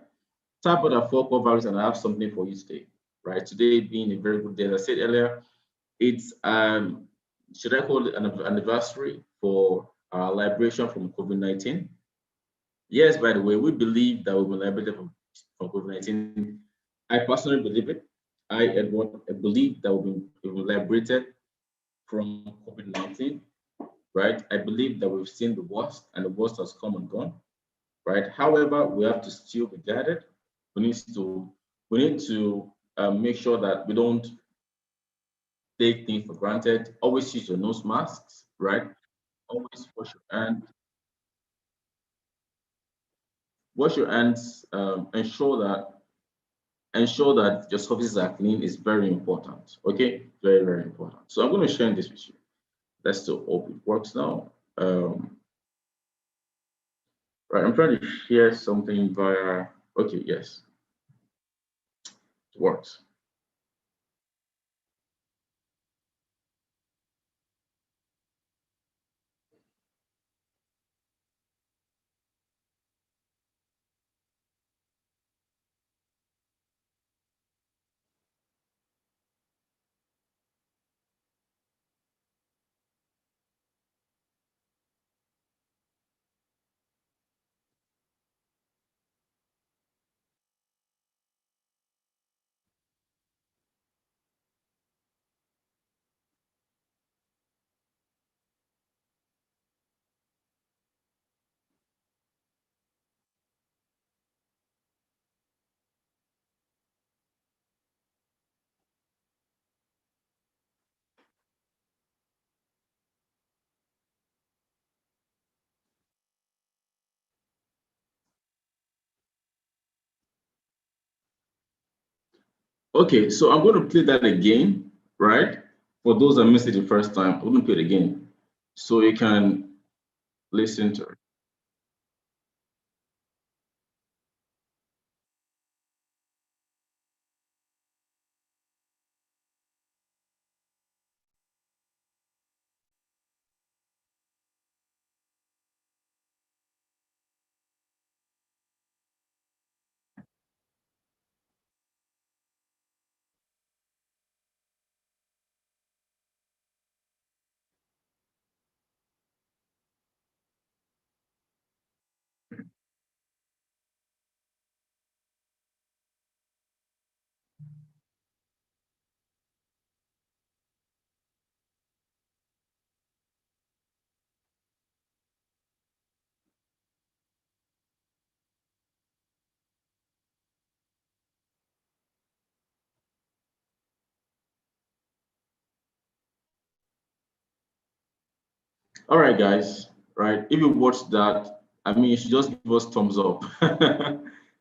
Type out our 4 core values, and I have something for you today, right? Today being a very good day, as I said earlier, it's should I call it an anniversary for our liberation from COVID-19? Yes, by the way, we believe that we've been liberated from COVID-19. I personally believe it. Edward, I believe that we've been liberated from COVID-19, right? I believe that we've seen the worst, and the worst has come and gone, right? However, we have to still be guided. We need to make sure that we don't take things for granted. Always use your nose masks, right? Always wash your hands. Wash your hands. Ensure that your surfaces are clean is very important. Okay, very, very important. So I'm going to share this with you. Let's still hope it works now. Right, I'm trying to share something via. Okay, yes, it works. Okay, so I'm going to play that again, right? For those that missed it the first time, I'm going to play it again so you can listen to it. All right, guys, right? If you watched that, I mean, you should just give us thumbs up.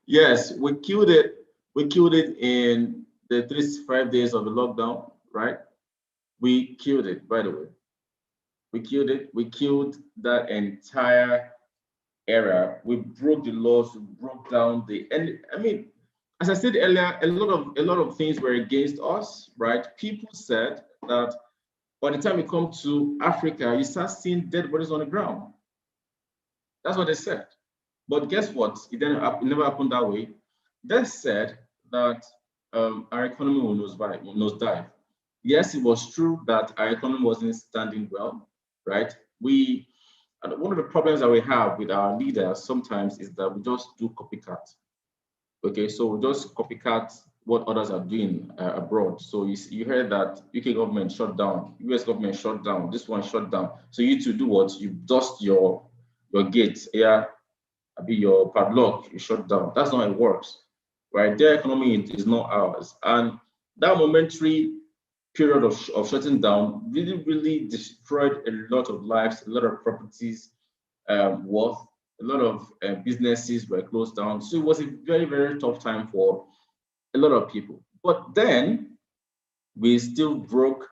Yes, we killed it. We killed it in the 3 to 5 days of the lockdown, right? We killed it, by the way. We killed it. We killed that entire era. We broke the laws, we broke down and I mean, as I said earlier, a lot of things were against us, right? People said that by the time you come to Africa, you start seeing dead bodies on the ground. That's what they said. But guess what? It never happened that way. They said that our economy will nosedive. Yes, it was true that our economy wasn't standing well, right? One of the problems that we have with our leaders sometimes is that we just do copycat. Okay, so we just copycat what others are doing abroad. So you heard that UK government shut down, US government shut down, this one shut down. So you to do what? You dust your gates, yeah, be your padlock, you shut down. That's not how it works, right? Their economy is not ours. And that momentary period of shutting down really, really destroyed a lot of lives, a lot of properties worth, a lot of businesses were closed down. So it was a very, very tough time for a lot of people. But then we still broke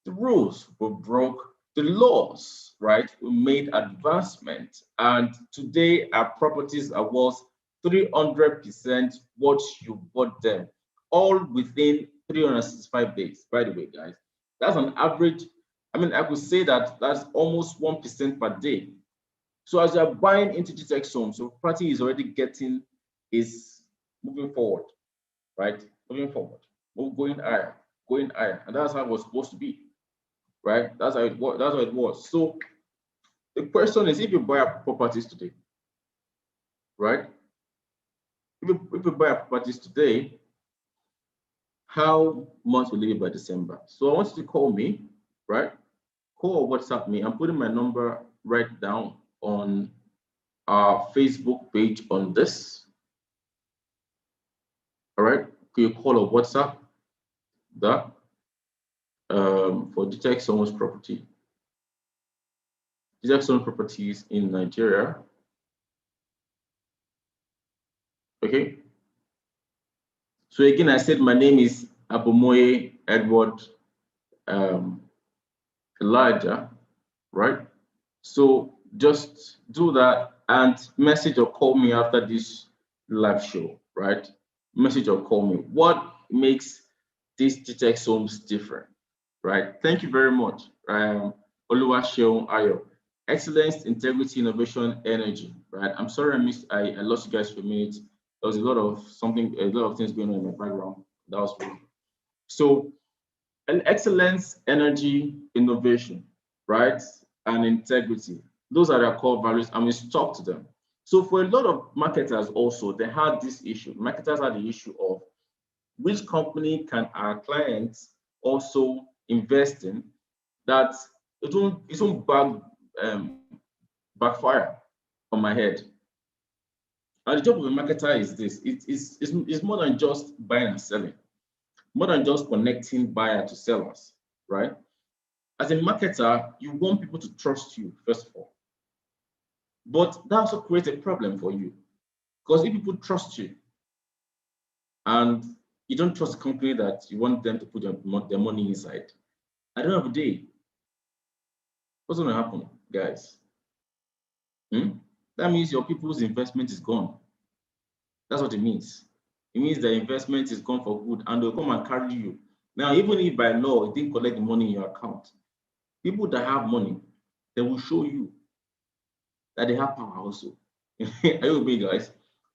the rules, we broke the laws, right? We made advancement. And today our properties are worth 300% what you bought them, all within 365 days, by the way, guys. That's an average. I mean, I could say that that's almost 1% per day. So as you're buying into GText Homes, your property is already is moving forward, right? Moving forward, going higher. And that's how it was supposed to be, right? That's how it was. That's how it was. So the question is, if you buy properties today, right? If you buy properties today, how much will you be by December? So I want you to call me, right? Call or WhatsApp me. I'm putting my number right down on our Facebook page on this. All right. Can you call or WhatsApp that? for GText Homes property. GText Homes properties in Nigeria. Okay. So again, I said my name is Abomoye Edward Elijah, right? So just do that and message or call me after this live show, right? Message or call me. What makes this GText Homes different, right? Thank you very much. Oluwaseun Ayo. Excellence, integrity, innovation, energy, right? I'm sorry I lost you guys for a minute. There was a lot of things going on in my background. That was really so. And excellence, energy, innovation, right? And integrity. Those are their core values, and we stuck to them. So for a lot of marketers also, they had this issue. Marketers had the issue of which company can our clients also invest in that it won't backfire on my head. And the job of a marketer is this: it's more than just buying and selling, more than just connecting buyer to sellers, right? As a marketer, you want people to trust you, first of all. But that also creates a problem for you. Because if people trust you and you don't trust the company that you want them to put their money inside, at the end of the day, what's going to happen, guys? That means your people's investment is gone. That's what it means. It means the investment is gone for good and they'll come and carry you. Now, even if by law, they didn't collect the money in your account, people that have money, they will show you that they have power also. Are you with me, guys?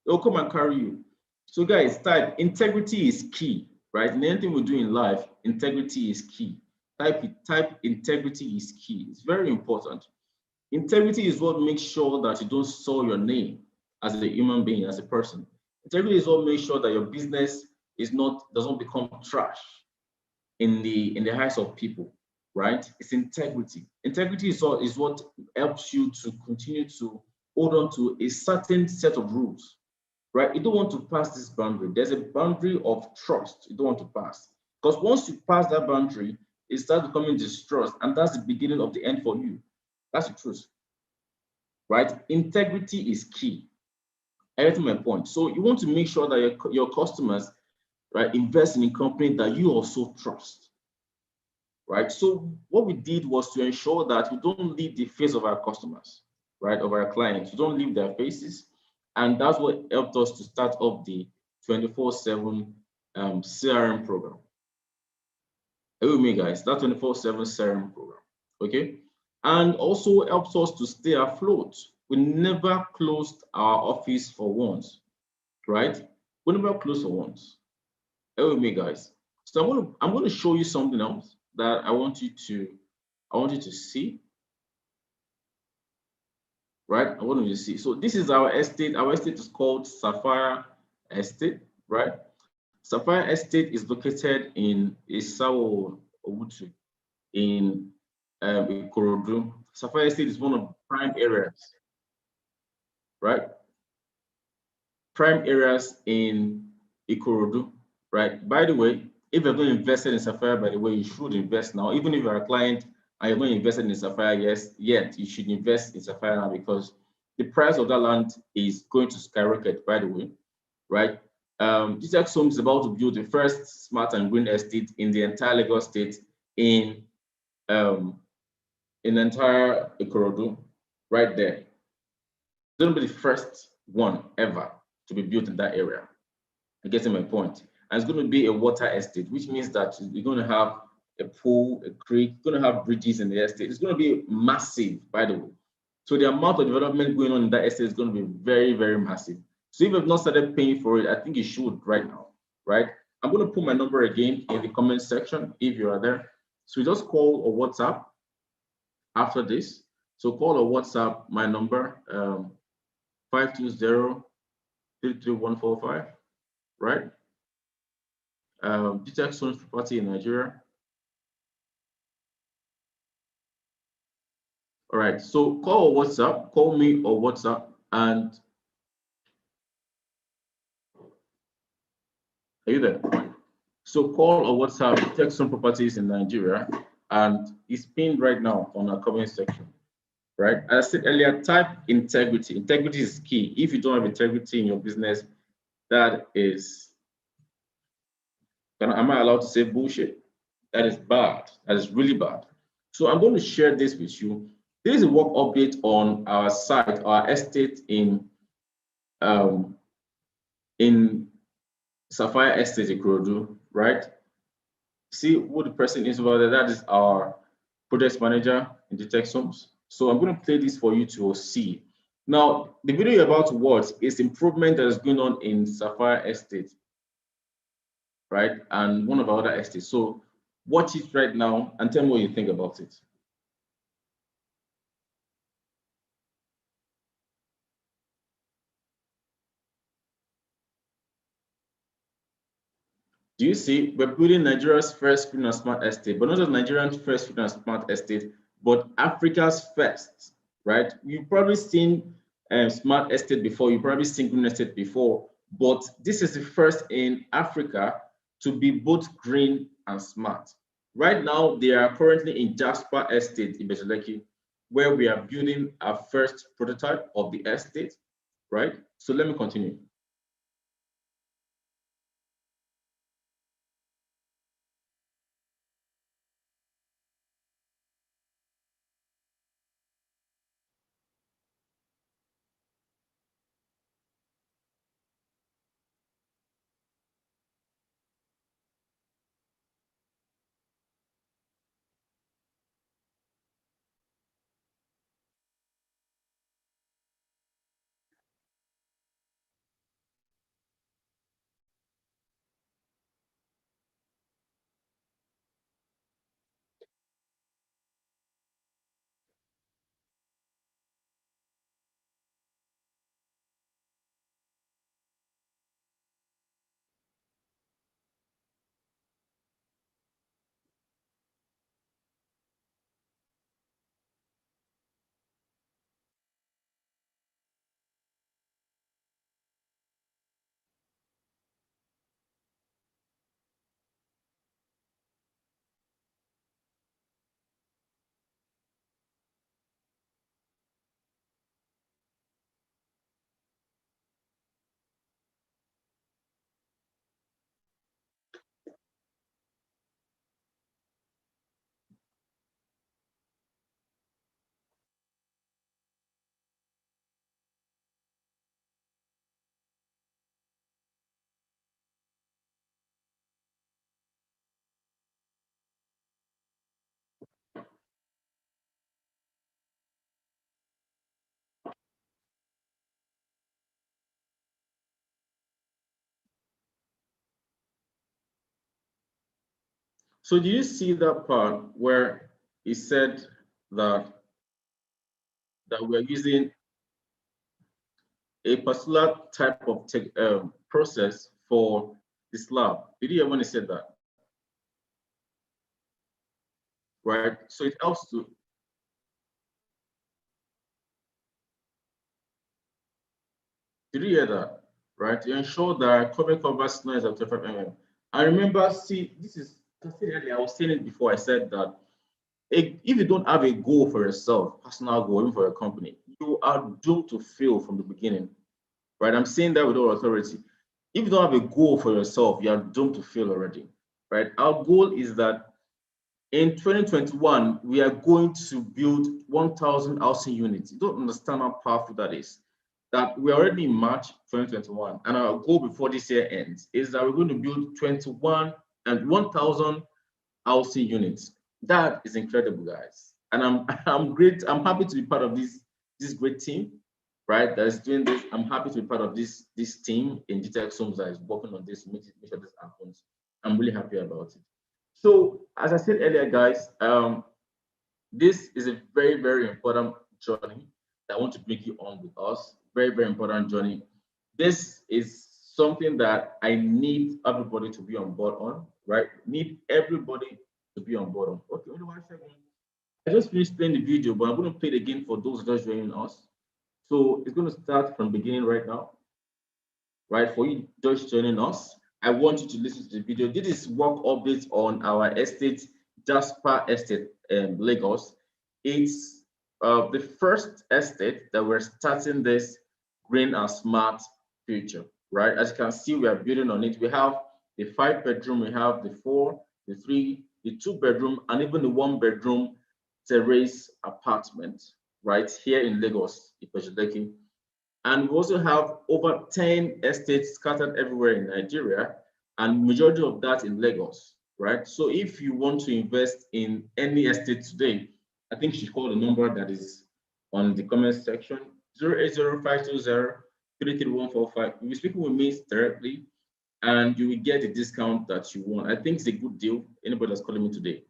They'll come and carry you. So, guys, type integrity is key, right? In anything we do in life, integrity is key. Type integrity is key. It's very important. Integrity is what makes sure that you don't soil your name as a human being, as a person. Integrity is what makes sure that your business doesn't become trash in the eyes of people, right? It's integrity. Integrity is what helps you to continue to hold on to a certain set of rules, right? You don't want to pass this boundary. There's a boundary of trust you don't want to pass. Because once you pass that boundary, it starts becoming distrust, and that's the beginning of the end for you. That's the truth, right? Integrity is key. I get to my point. So you want to make sure that your customers, right, invest in a company that you also trust, right? So what we did was to ensure that we don't leave the face of our customers, right, of our clients. We don't leave their faces. And that's what helped us to start up the 24/7 CRM program. Are you with me, guys? That 24/7 CRM program, okay? And also helps us to stay afloat. We never closed our office for once, right? We never closed for once. Are you with me, guys? So I'm going to show you something else that I want you to see, right? I want you to see. So this is our estate. Our estate is called Sapphire Estate, right? Sapphire Estate is located in Isawo Owutu in Ikorodu. Sapphire Estate is one of the prime areas, right? Prime areas in Ikorodu, right? By the way, if you're going to invest in Sapphire, by the way, you should invest now. Even if you're a client and you're going to invest in Sapphire, yet you should invest in Sapphire now because the price of that land is going to skyrocket, by the way, right? GText Homes is about to build the first smart and green estate in the entire Lagos state in the entire Ikorodu, right there. It's going to be the first one ever to be built in that area. I'm getting my point. And it's going to be a water estate, which means that you're going to have a pool, a creek, you're going to have bridges in the estate. It's going to be massive, by the way. So the amount of development going on in that estate is going to be very, very massive. So if you've not started paying for it, I think you should right now, right? I'm going to put my number again in the comment section if you are there. So just call or WhatsApp after this. So call or WhatsApp my number, 520-33145, right? GText Homes property in Nigeria. All right, so call or WhatsApp, call me or WhatsApp, and are you there? So call or WhatsApp GText Home Properties in Nigeria, and it's pinned right now on our comment section. Right? As I said earlier, type integrity. Integrity is key. If you don't have integrity in your business, that is, am I allowed to say bullshit? That is bad. That is really bad. So I'm going to share this with you. This is a work update on our site, our estate in Sapphire Estate Ikorodu, right? See who the person is over there. That is our project manager in GText Homes. So I'm going to play this for you to see. Now, the video you're about to watch is improvement that is going on in Sapphire Estate, right? And one of our other estates. So watch it right now and tell me what you think about it. Do you see, we're building Nigeria's first green and smart estate, but not just Nigeria's first green and smart estate, but Africa's first, right? You've probably seen smart estate before, you've probably seen green estate before, but this is the first in Africa to be both green and smart. Right now, they are currently in Jasper Estate in Bejeleki, where we are building our first prototype of the estate, right? So let me continue. So do you see that part where he said that we're using a particular type of process for the slab? Did you hear when he said that? Right. So it helps to. Did you hear that? Right. To ensure that cover noise of 25 mm. I remember. See, this is. I was saying it before. I said that if you don't have a goal for yourself, personal goal, even for a company, you are doomed to fail from the beginning, right? I'm saying that with all authority. If you don't have a goal for yourself, you are doomed to fail already, right? Our goal is that in 2021, we are going to build 1,000 housing units. You don't understand how powerful that is. That we're already in March 2021, and our goal before this year ends is that we're going to build 21 and 1,000 housing units. That is incredible, guys. And I'm great. I'm happy to be part of this great team, right? That is doing this. I'm happy to be part of this team in GText Homes that is working on this, make sure this happens. I'm really happy about it. So, as I said earlier, guys, this is a very, very important journey that I want to bring you on with us. Very, very important journey. This is something that I need everybody to be on board on, right? Need everybody to be on board on. Okay, only 1 second. I just finished playing the video, but I'm going to play it again for those just joining us. So it's going to start from beginning right now, right? For you just joining us, I want you to listen to the video. This is work updates on our estate, Jasper Estate, Lagos. It's the first estate that we're starting this green and smart future, right? As you can see, we are building on it. We have the 5-bedroom, we have the 4, the 3, the 2-bedroom, and even the 1-bedroom terrace apartment right here in Lagos, Ipejedeki. And we also have over 10 estates scattered everywhere in Nigeria, and majority of that in Lagos, right? So if you want to invest in any estate today, I think you should call the number that is on the comment section, 08052033145. You'll be speaking with me directly, and you will get the discount that you want. I think it's a good deal. Anybody that's calling me today.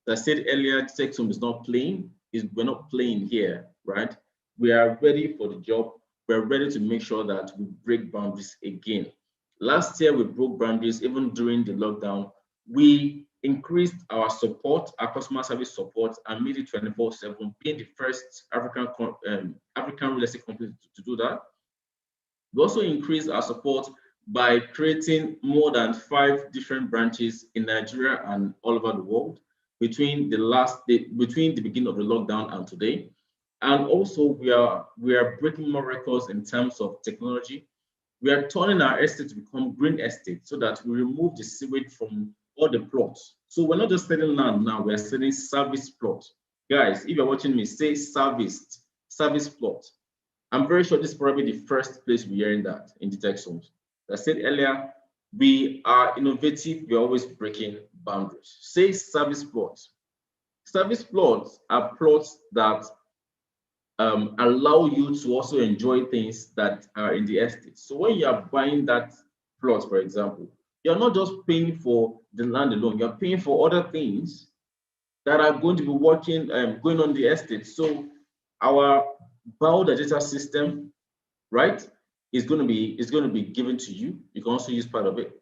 As I said earlier, GText Homes is not playing. We're not playing here, right? We are ready for the job. We're ready to make sure that we break boundaries again. Last year, we broke boundaries even during the lockdown. We increased our support, our customer service support, and made it 24/7, being the first African real estate company to do that. We also increased our support by creating more than 5 different branches in Nigeria and all over the world between between the beginning of the lockdown and today. And also we are breaking more records in terms of technology. We are turning our estate to become green estate so that we remove the sewage from all the plots. So we're not just selling land now, we're selling service plots. Guys, if you're watching me, say service plot. I'm very sure this is probably the first place we're hearing that in GText Homes. As I said earlier, we are innovative, we're always breaking boundaries. Say service plots. Service plots are plots that allow you to also enjoy things that are in the estate. So when you are buying that plot, for example, you're not just paying for the land alone, you're paying for other things that are going to be going on the estate. So our biodata system, right, is going to be given to you. You can also use part of it.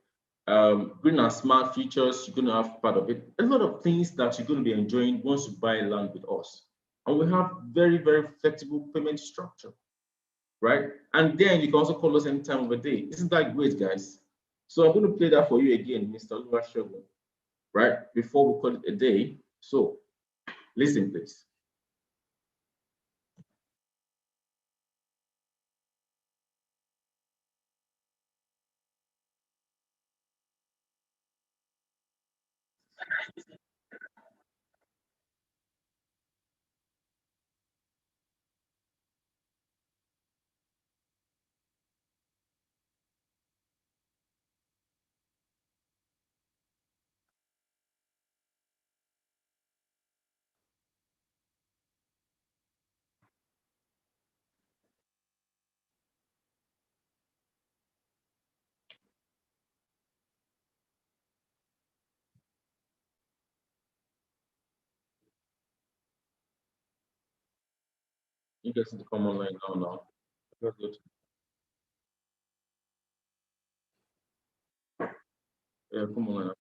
Green and smart features, you're going to have part of it. A lot of things that you're going to be enjoying once you buy land with us. And we have very, very flexible payment structure, right? And then you can also call us any time of the day. Isn't that great, guys? So I'm going to play that for you again, Mr. Oluwasegun, right? Before we call it a day. So listen, please. You guys need to come online now. Very good. Yeah, come online.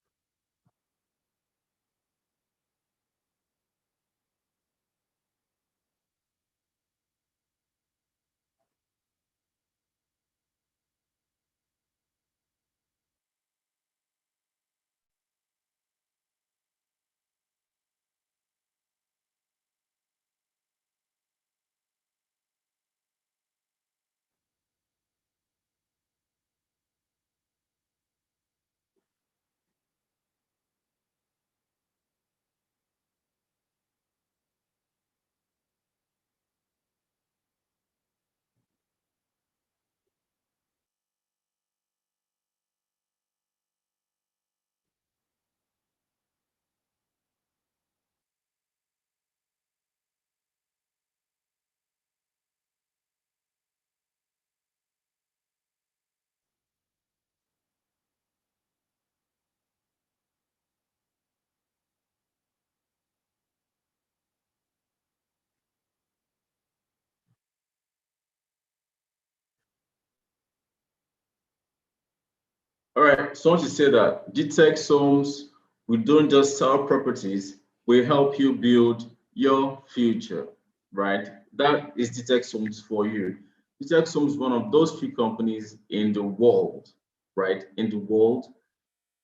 All right, so I want to say that GText Homes, we don't just sell properties, we help you build your future, right? That is GText Homes for you. GText Homes is one of those few companies in the world, right? In the world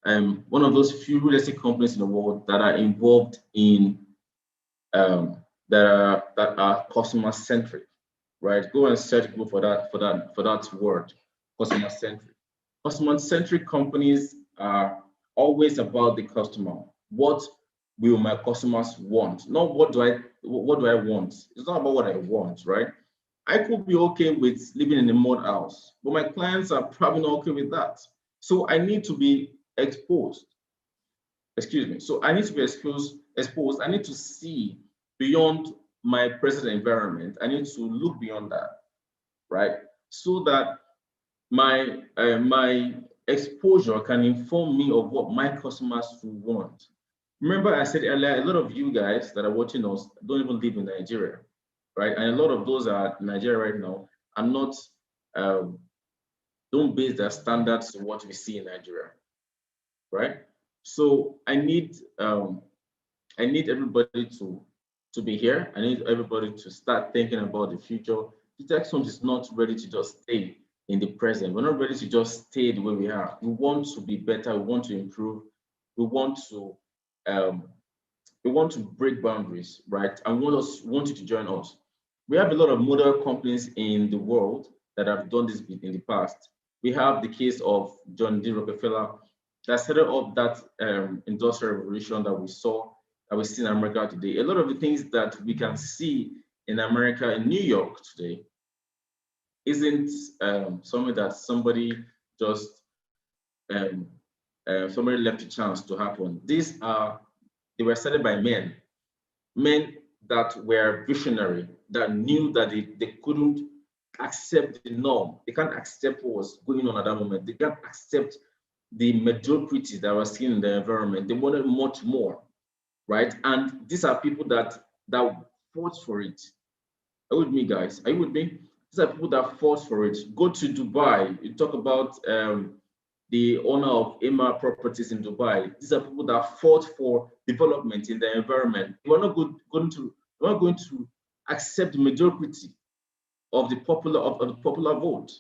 one of those few real estate companies in the world that are involved in that are customer centric, right? Go and search Google for that word, customer centric. Customer centric companies are always about the customer. What will my customers want? Not what do I want? It's not about what I want, right? I could be okay with living in a mud house, but my clients are probably not okay with that. So I need to be exposed. Excuse me. So I need to be exposed. I need to see beyond my present environment. I need to look beyond that, right? So that my exposure can inform me of what my customers want. Remember, I said earlier, a lot of you guys that are watching us don't even live in Nigeria, right? And a lot of those are in Nigeria right now are not um, don't base their standards on what we see in Nigeria, right? So I need everybody to be here. I need everybody to start thinking about the future. GText Homes is not ready to just stay in the present. We're not ready to just stay the way we are. We want to be better. We want to improve. We want to um, we want to break boundaries, right? And want you to join us. We have a lot of model companies in the world that have done this in the past. We have the case of John D. Rockefeller that set up that industrial revolution that we see in America today. A lot of the things that we can see in America, in New York today, isn't something that just um, somebody left a chance to happen. They were started by men that were visionary, that knew that they couldn't accept the norm. They can't accept what was going on at that moment. They can't accept the mediocrity that was seen in the environment. They wanted much more, right? And these are people that fought for it. Are you with me, guys? Are you with me? These are people that fought for it. Go to Dubai. You talk about the owner of Ema Properties in Dubai. These are people that fought for development in the environment. We're not going to accept the mediocrity of the popular vote,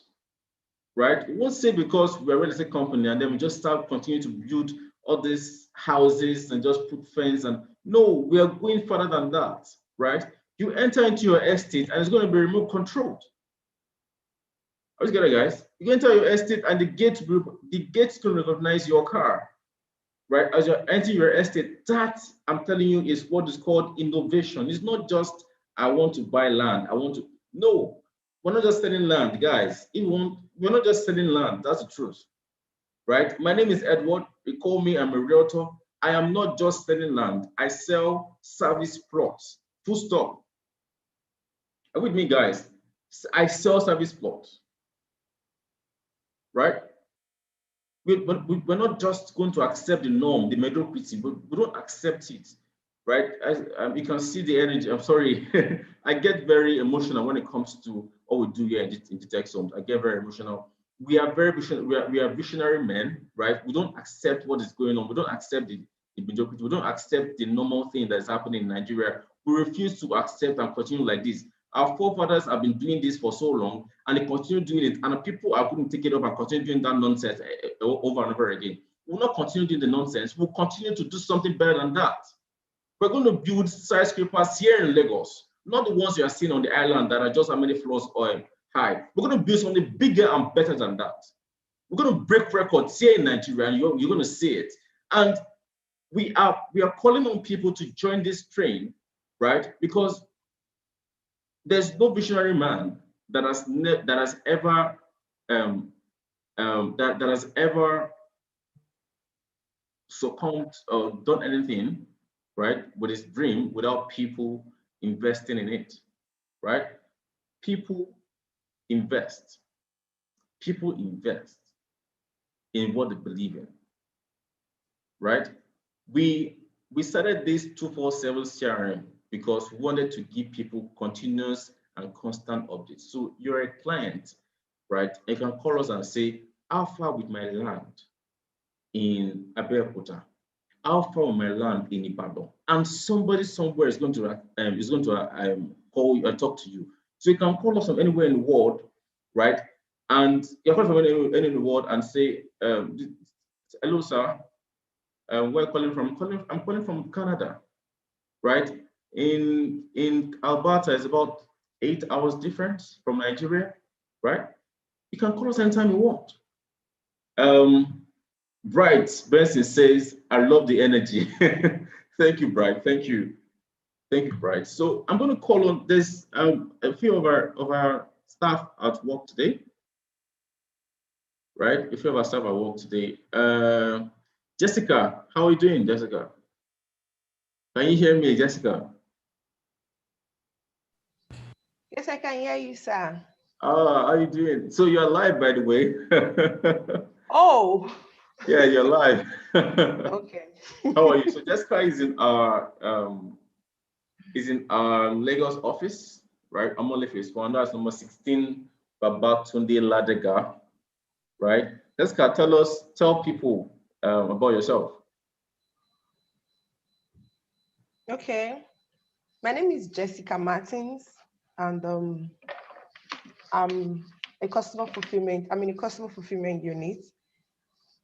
right? We won't say because we're a real estate company and then we just start continue to build all these houses and just put fence and no, we are going further than that, right? You enter into your estate and it's going to be remote controlled. Are you together, guys? You enter your estate and the gate's going to recognize your car, right? As you're entering your estate, that I'm telling you is what is called innovation. It's not just I want to buy land. No, we're not just selling land, guys. We're not just selling land. That's the truth, right? My name is Edward. You call me, I'm a realtor. I am not just selling land. I sell service plots. Full stop. Are you with me, guys? I sell service plots, right? We're not just going to accept the norm, the mediocrity, but we don't accept it, right? You can see the energy. I'm sorry, I get very emotional when it comes to what we do here in GText Homes. I get very emotional. We are very visionary. We are visionary men, right? We don't accept what is going on. We don't accept the mediocrity. We don't accept the normal thing that's happening in Nigeria. We refuse to accept and continue like this. Our forefathers have been doing this for so long, and they continue doing it, and people are going to take it up and continue doing that nonsense over and over again. We'll not continue doing the nonsense. We'll continue to do something better than that. We're going to build skyscrapers here in Lagos, not the ones you are seeing on the island that are just how many floors high. We're going to build something bigger and better than that. We're going to break records here in Nigeria, and you're going to see it. And we are calling on people to join this train, right? Because there's no visionary man that has ever succumbed or done anything, right, with his dream without people investing in it, right? People invest. People invest in what they believe in, right? We started this 247 CRM because we wanted to give people continuous and constant updates. So you're a client, right? You can call us and say, how far with my land in Abeokuta? How far with my land in Ibadan? And somebody somewhere is going to call you and talk to you. So you can call us from anywhere in the world, right? And you can call from anywhere in the world and say, hello, sir. Where calling from? I'm calling from Canada, right? In Alberta, it's about 8 hours difference from Nigeria, right? You can call us anytime you want. Bright Benson says, I love the energy. Thank you, Bright. Thank you. Thank you, Bright. So I'm going to call on this a few of our staff at work today, right? A few of our staff at work today. Jessica, how are you doing, Jessica? Can you hear me, Jessica? Yes, I can hear you, sir. How are you doing? So you're live, by the way. Oh. Yeah, you're live. Okay. How are you? So Jessica is in our Lagos office, right? I'm only phase one. That's number 16, Babatunde Ladega, right? Jessica, tell people about yourself. Okay. My name is Jessica Martins, and I'm a customer fulfillment. I'm in a customer fulfillment unit,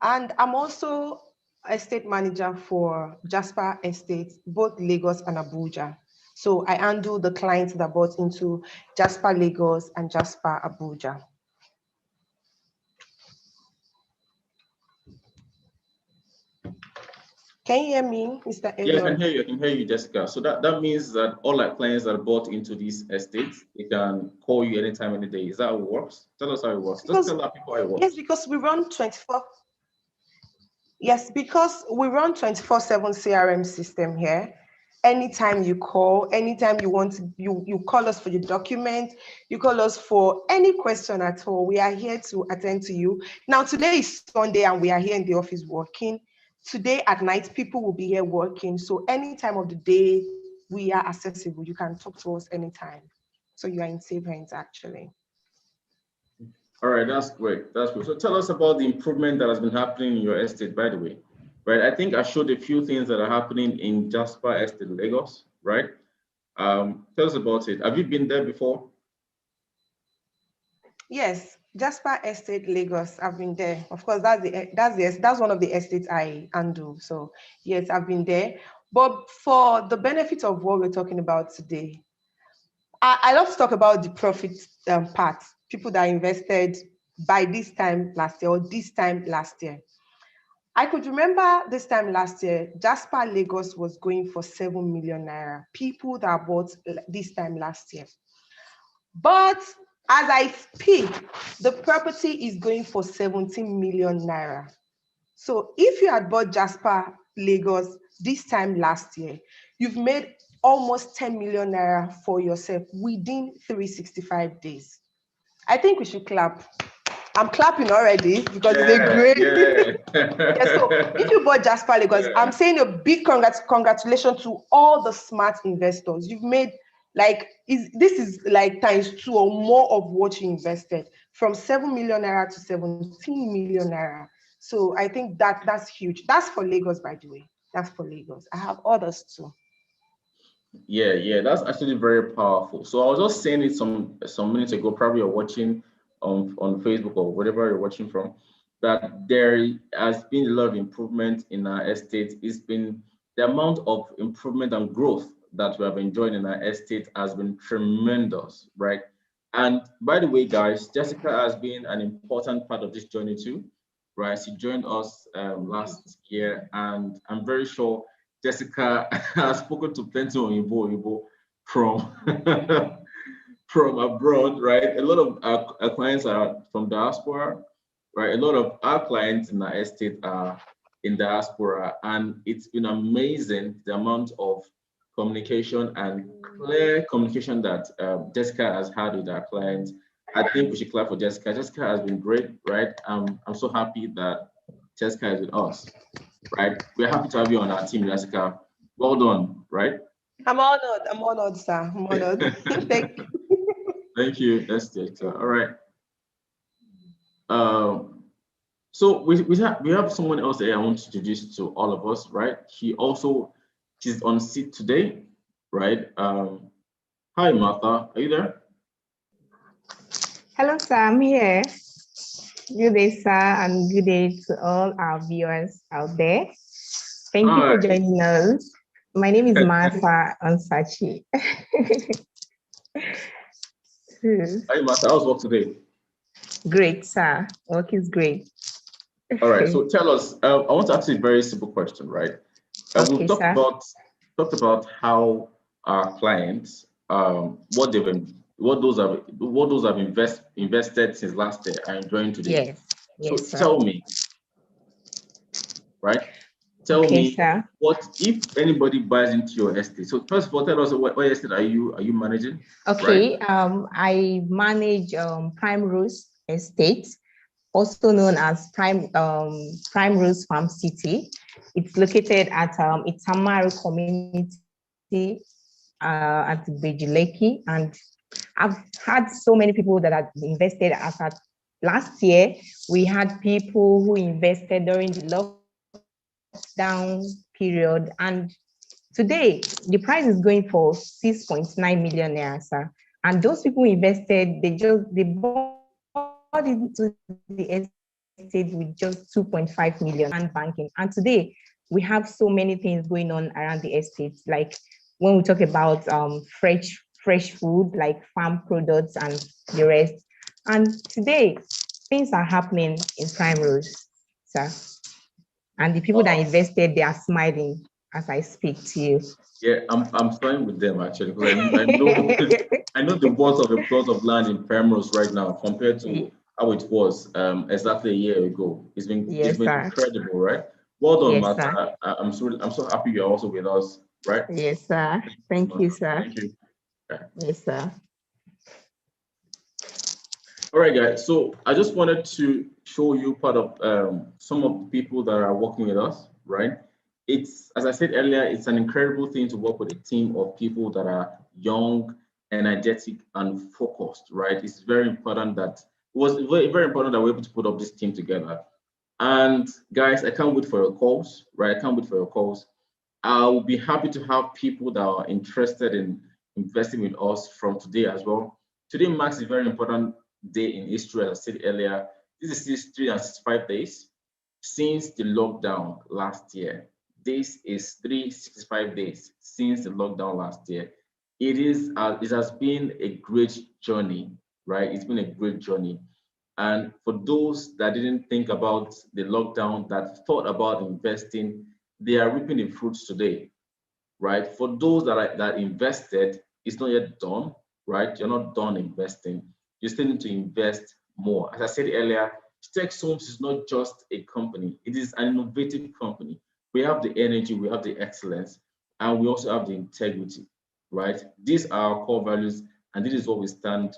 and I'm also estate manager for Jasper Estates, both Lagos and Abuja. So I handle the clients that bought into Jasper Lagos and Jasper Abuja. Can you hear me, Mr. Elliot? Yeah, I can hear you. I can hear you, Jessica. So that means that all our clients that are bought into these estates, they can call you anytime, any day. Is that how it works? Tell us how it works. Just tell our people how it works. Yes, because we run 24. Yes, because we run 24/7 CRM system here. Anytime you call, anytime you want to, you call us for your document, you call us for any question at all. We are here to attend to you. Now, today is Sunday and we are here in the office working. Today at night, people will be here working. So any time of the day, we are accessible. You can talk to us anytime. So you are in safe hands, actually. All right, that's great. That's good. So tell us about the improvement that has been happening in your estate, by the way. Right, I think I showed a few things that are happening in Jasper Estate, Lagos, right? Tell us about it. Have you been there before? Yes, Jasper Estate, Lagos. I've been there. Of course, that's one of the estates I handle. So yes, I've been there. But for the benefit of what we're talking about today, I love to talk about the profit part. People that invested by this time last year or this time last year. I could remember this time last year, Jasper Lagos was going for 7 million naira. People that bought this time last year. But as I speak, the property is going for 17 million naira. So if you had bought Jasper Lagos this time last year, you've made almost 10 million naira for yourself within 365 days. I think we should clap. I'm clapping already because it's a great. Yeah, so if you bought Jasper Lagos, I'm saying a big congratulations to all the smart investors. You've made this is like times 2 or more of what you invested, from 7 million naira to 17 million naira. So I think that's huge. That's for Lagos, by the way. That's for Lagos. I have others too. Yeah, that's actually very powerful. So I was just saying it some minutes ago, probably you're watching on Facebook or whatever you're watching from, that there has been a lot of improvement in our estate. It's been the amount of improvement and growth that we have enjoyed in our estate has been tremendous, right? And by the way, guys, Jessica has been an important part of this journey too, right? She joined us last year, and I'm very sure Jessica has spoken to plenty of Igbo from from abroad, right? A lot of our clients are from diaspora, right? A lot of our clients in our estate are in diaspora, and it's been amazing the amount of communication and clear communication that Jessica has had with our clients. I think we should clap for Jessica. Jessica has been great, right? I'm so happy that Jessica is with us, right? We're happy to have you on our team, Jessica. Well done, right? I'm honored, sir. I'm honored. Thank you. Thank you, Jessica. All right. So we have someone else that I want to introduce to all of us, right? She's on seat today, right? Hi, Martha. Are you there? Hello, sir. I'm here. Good day, sir, and good day to all our viewers out there. Thank you for Hi. joining us. My name is Martha Ansachi. Hi, Martha. How's work today? Great, sir. Work is great. All right. So tell us. I want to ask you a very simple question, right? Okay, We've sir. talked about how our clients, what those have invested since last year are enjoying today. Yes. So Yes, sir. tell me, right? Tell Okay, me sir. what if anybody buys into your estate. So first of all, tell us what estate are you managing? Right? Okay. I manage Prime Rose Estate, also known as Prime Rose Farm City. It's located at Itamaru community at Bejileki, and I've had so many people that have invested as at last year. We had people who invested during the lockdown period, and today the price is going for 6.9 million naira, sir. And those people invested, they bought into the estate with just 2.5 million and banking. And today we have so many things going on around the estate, like when we talk about fresh food like farm products and the rest. And today things are happening in Prime Rose, sir. And the people that Wow. invested, they are smiling as I speak to you. Yeah, I'm fine with them actually because I know I know the worth of a plot of land in Primrose right now compared to how it was exactly a year ago. It's Yes, been sir. incredible, right? Well done, Yes, Matt. sir. I'm so happy you're also with us, right? Yes, sir. Thank you so Thank much. you, sir. Thank you. Yeah. Yes, sir. All right, guys. So I just wanted to show you part of some of the people that are working with us, right? It's, as I said earlier, it's an incredible thing to work with a team of people that are young, energetic, and focused, right? It's very important that it was very important that we're able to put up this team together. And guys, I can't wait for your calls, right? I can't wait for your calls. I'll be happy to have people that are interested in investing with us from today as well. Today marks a very important day in history, as I said earlier. This is 365 days since the lockdown last year. This is 365 days since the lockdown last year. It has been a great journey, right? It's been a great journey. And for those that didn't think about the lockdown, that thought about investing, they are reaping the fruits today, right? For those that invested, it's not yet done, right? You're not done investing. You still need to invest more. As I said earlier, GText Homes is not just a company; it is an innovative company. We have the energy, we have the excellence, and we also have the integrity, right? These are our core values, and this is what we stand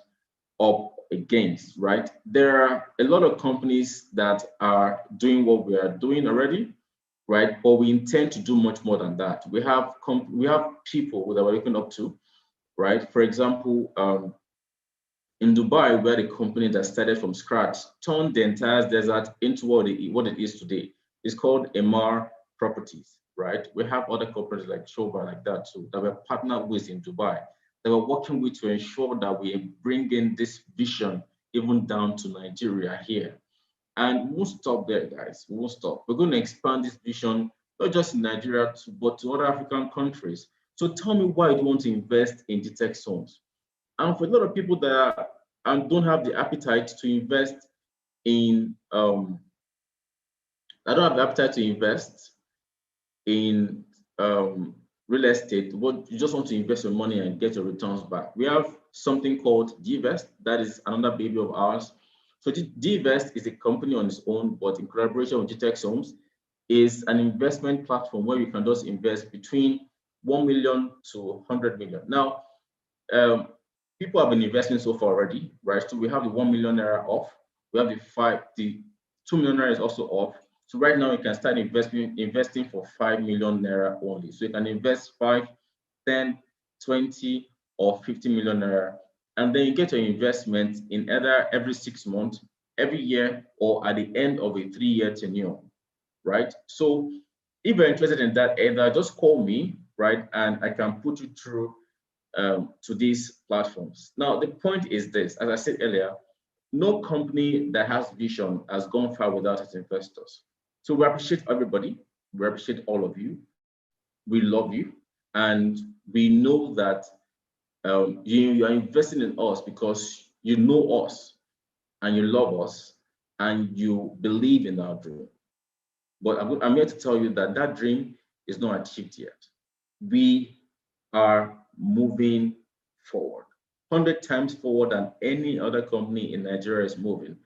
up against, right? There are a lot of companies that are doing what we are doing already, right? But we intend to do much more than that. We have people that we're looking up to, right? For example, in Dubai, we had a company that started from scratch, turned the entire desert into what it is today. It's called Emar Properties, right? We have other companies like Shoba, like that too, that we're partnered with in Dubai, that we're working with to ensure that we bring in this vision even down to Nigeria here. And we won't stop there, guys. We won't stop. We're going to expand this vision, not just in Nigeria, but to other African countries. So tell me why you want to invest in GText Homes. And for a lot of people that and don't have the appetite to invest in, I don't have the appetite to invest in real estate, but you just want to invest your money and get your returns back. We have something called GVest. That is another baby of ours. So GVest is a company on its own, but in collaboration with GText Homes, is an investment platform where you can just invest between 1 million to 100 million. Now, um, people have been investing so far already, right? So we have the 1 million naira off. We have the 2 million naira is also off. So right now you can start investing for 5 million naira only. So you can invest 5, 10, 20, or 50 million naira. And then you get your investment in either every 6 months, every year, or at the end of a 3-year tenure, right? So if you're interested in that, either just call me, right? And I can put you through to these platforms. Now, the point is this, as I said earlier, no company that has vision has gone far without its investors. So we appreciate everybody, We appreciate all of you. We love you. And we know that you are investing in us because you know us and you love us and you believe in our dream. But I'm here to tell you that that dream is not achieved yet. We are moving forward, 100 times forward than any other company in Nigeria is moving.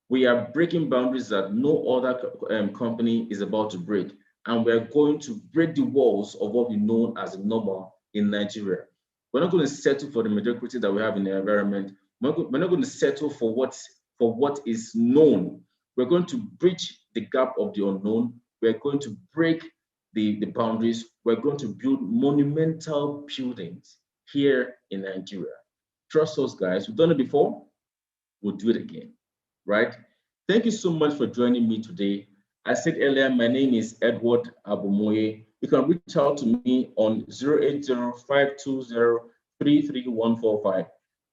We are breaking boundaries that no other company is about to break. And we're going to break the walls of what we know as a normal in Nigeria. We're not going to settle for the mediocrity that we have in the environment. We're not going to settle for what is known. We're going to bridge the gap of the unknown. We're going to break the boundaries. We're going to build monumental buildings here in Nigeria. Trust us, guys. We've done it before. We'll do it again, right? Thank you so much for joining me today. I said earlier, my name is Edward Abumoye. You can reach out to me on 080-520-33145,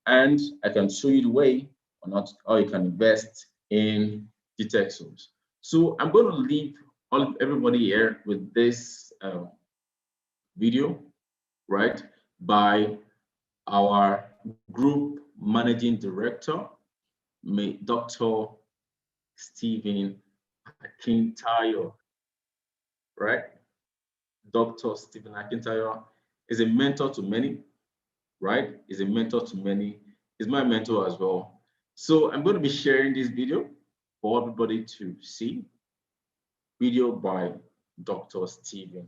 and I can show you the way on how you can invest in GText Homes. So I'm going to leave everybody here with this video, right, by our group managing director, Dr. Stephen Akintayo, right? Dr. Stephen Akintayo is a mentor to many, right? Is a mentor to many. He's my mentor as well. So I'm going to be sharing this video for everybody to see. Video by Dr. Stephen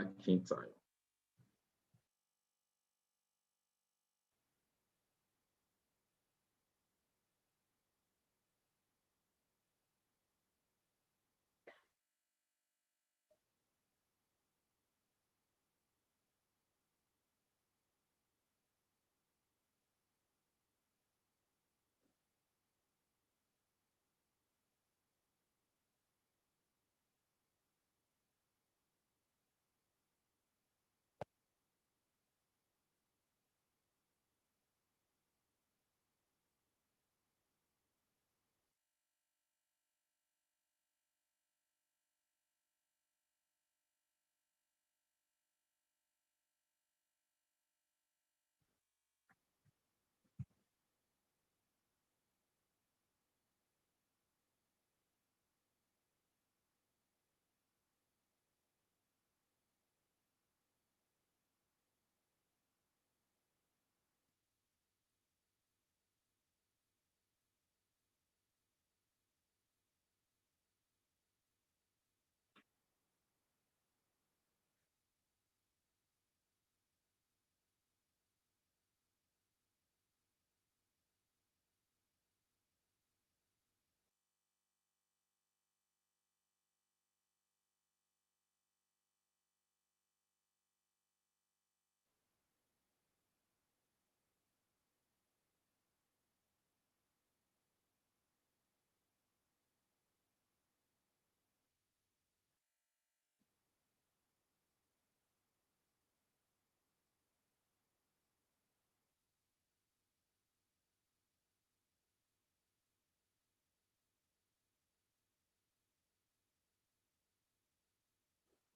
Akintayo.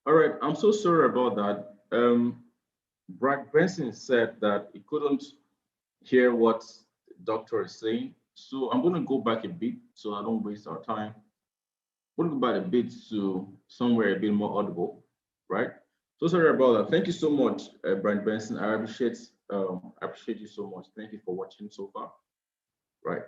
All right, I'm so sorry about that. Brad Benson said that he couldn't hear what the doctor is saying. So I'm going to go back a bit so I don't waste our time. I'm going to go back a bit to somewhere a bit more audible, right? So sorry about that. Thank you so much, Brian Benson. I appreciate you so much. Thank you for watching so far, right?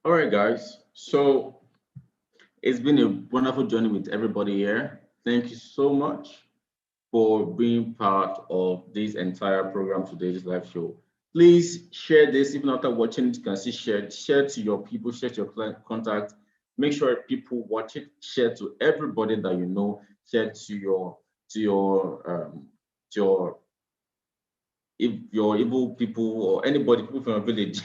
All right, guys. So it's been a wonderful journey with everybody here. Thank you so much for being part of this entire program today, this live show. Please share this, even after watching it, you can see share to your people, share to your client contact. Make sure people watch it, share to everybody that you know, share to your if your evil people or anybody, people from your village,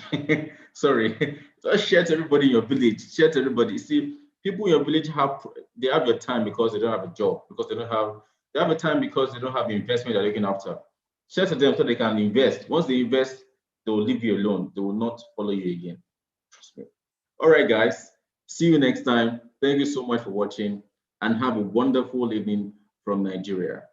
sorry, just share to everybody in your village, share to everybody. See, people in your village they have your time because they don't have a job, because they have a time because they don't have the investment they're looking after. Share to them so they can invest. Once they invest, they will leave you alone. They will not follow you again. Trust me. All right, guys. See you next time. Thank you so much for watching and have a wonderful evening from Nigeria.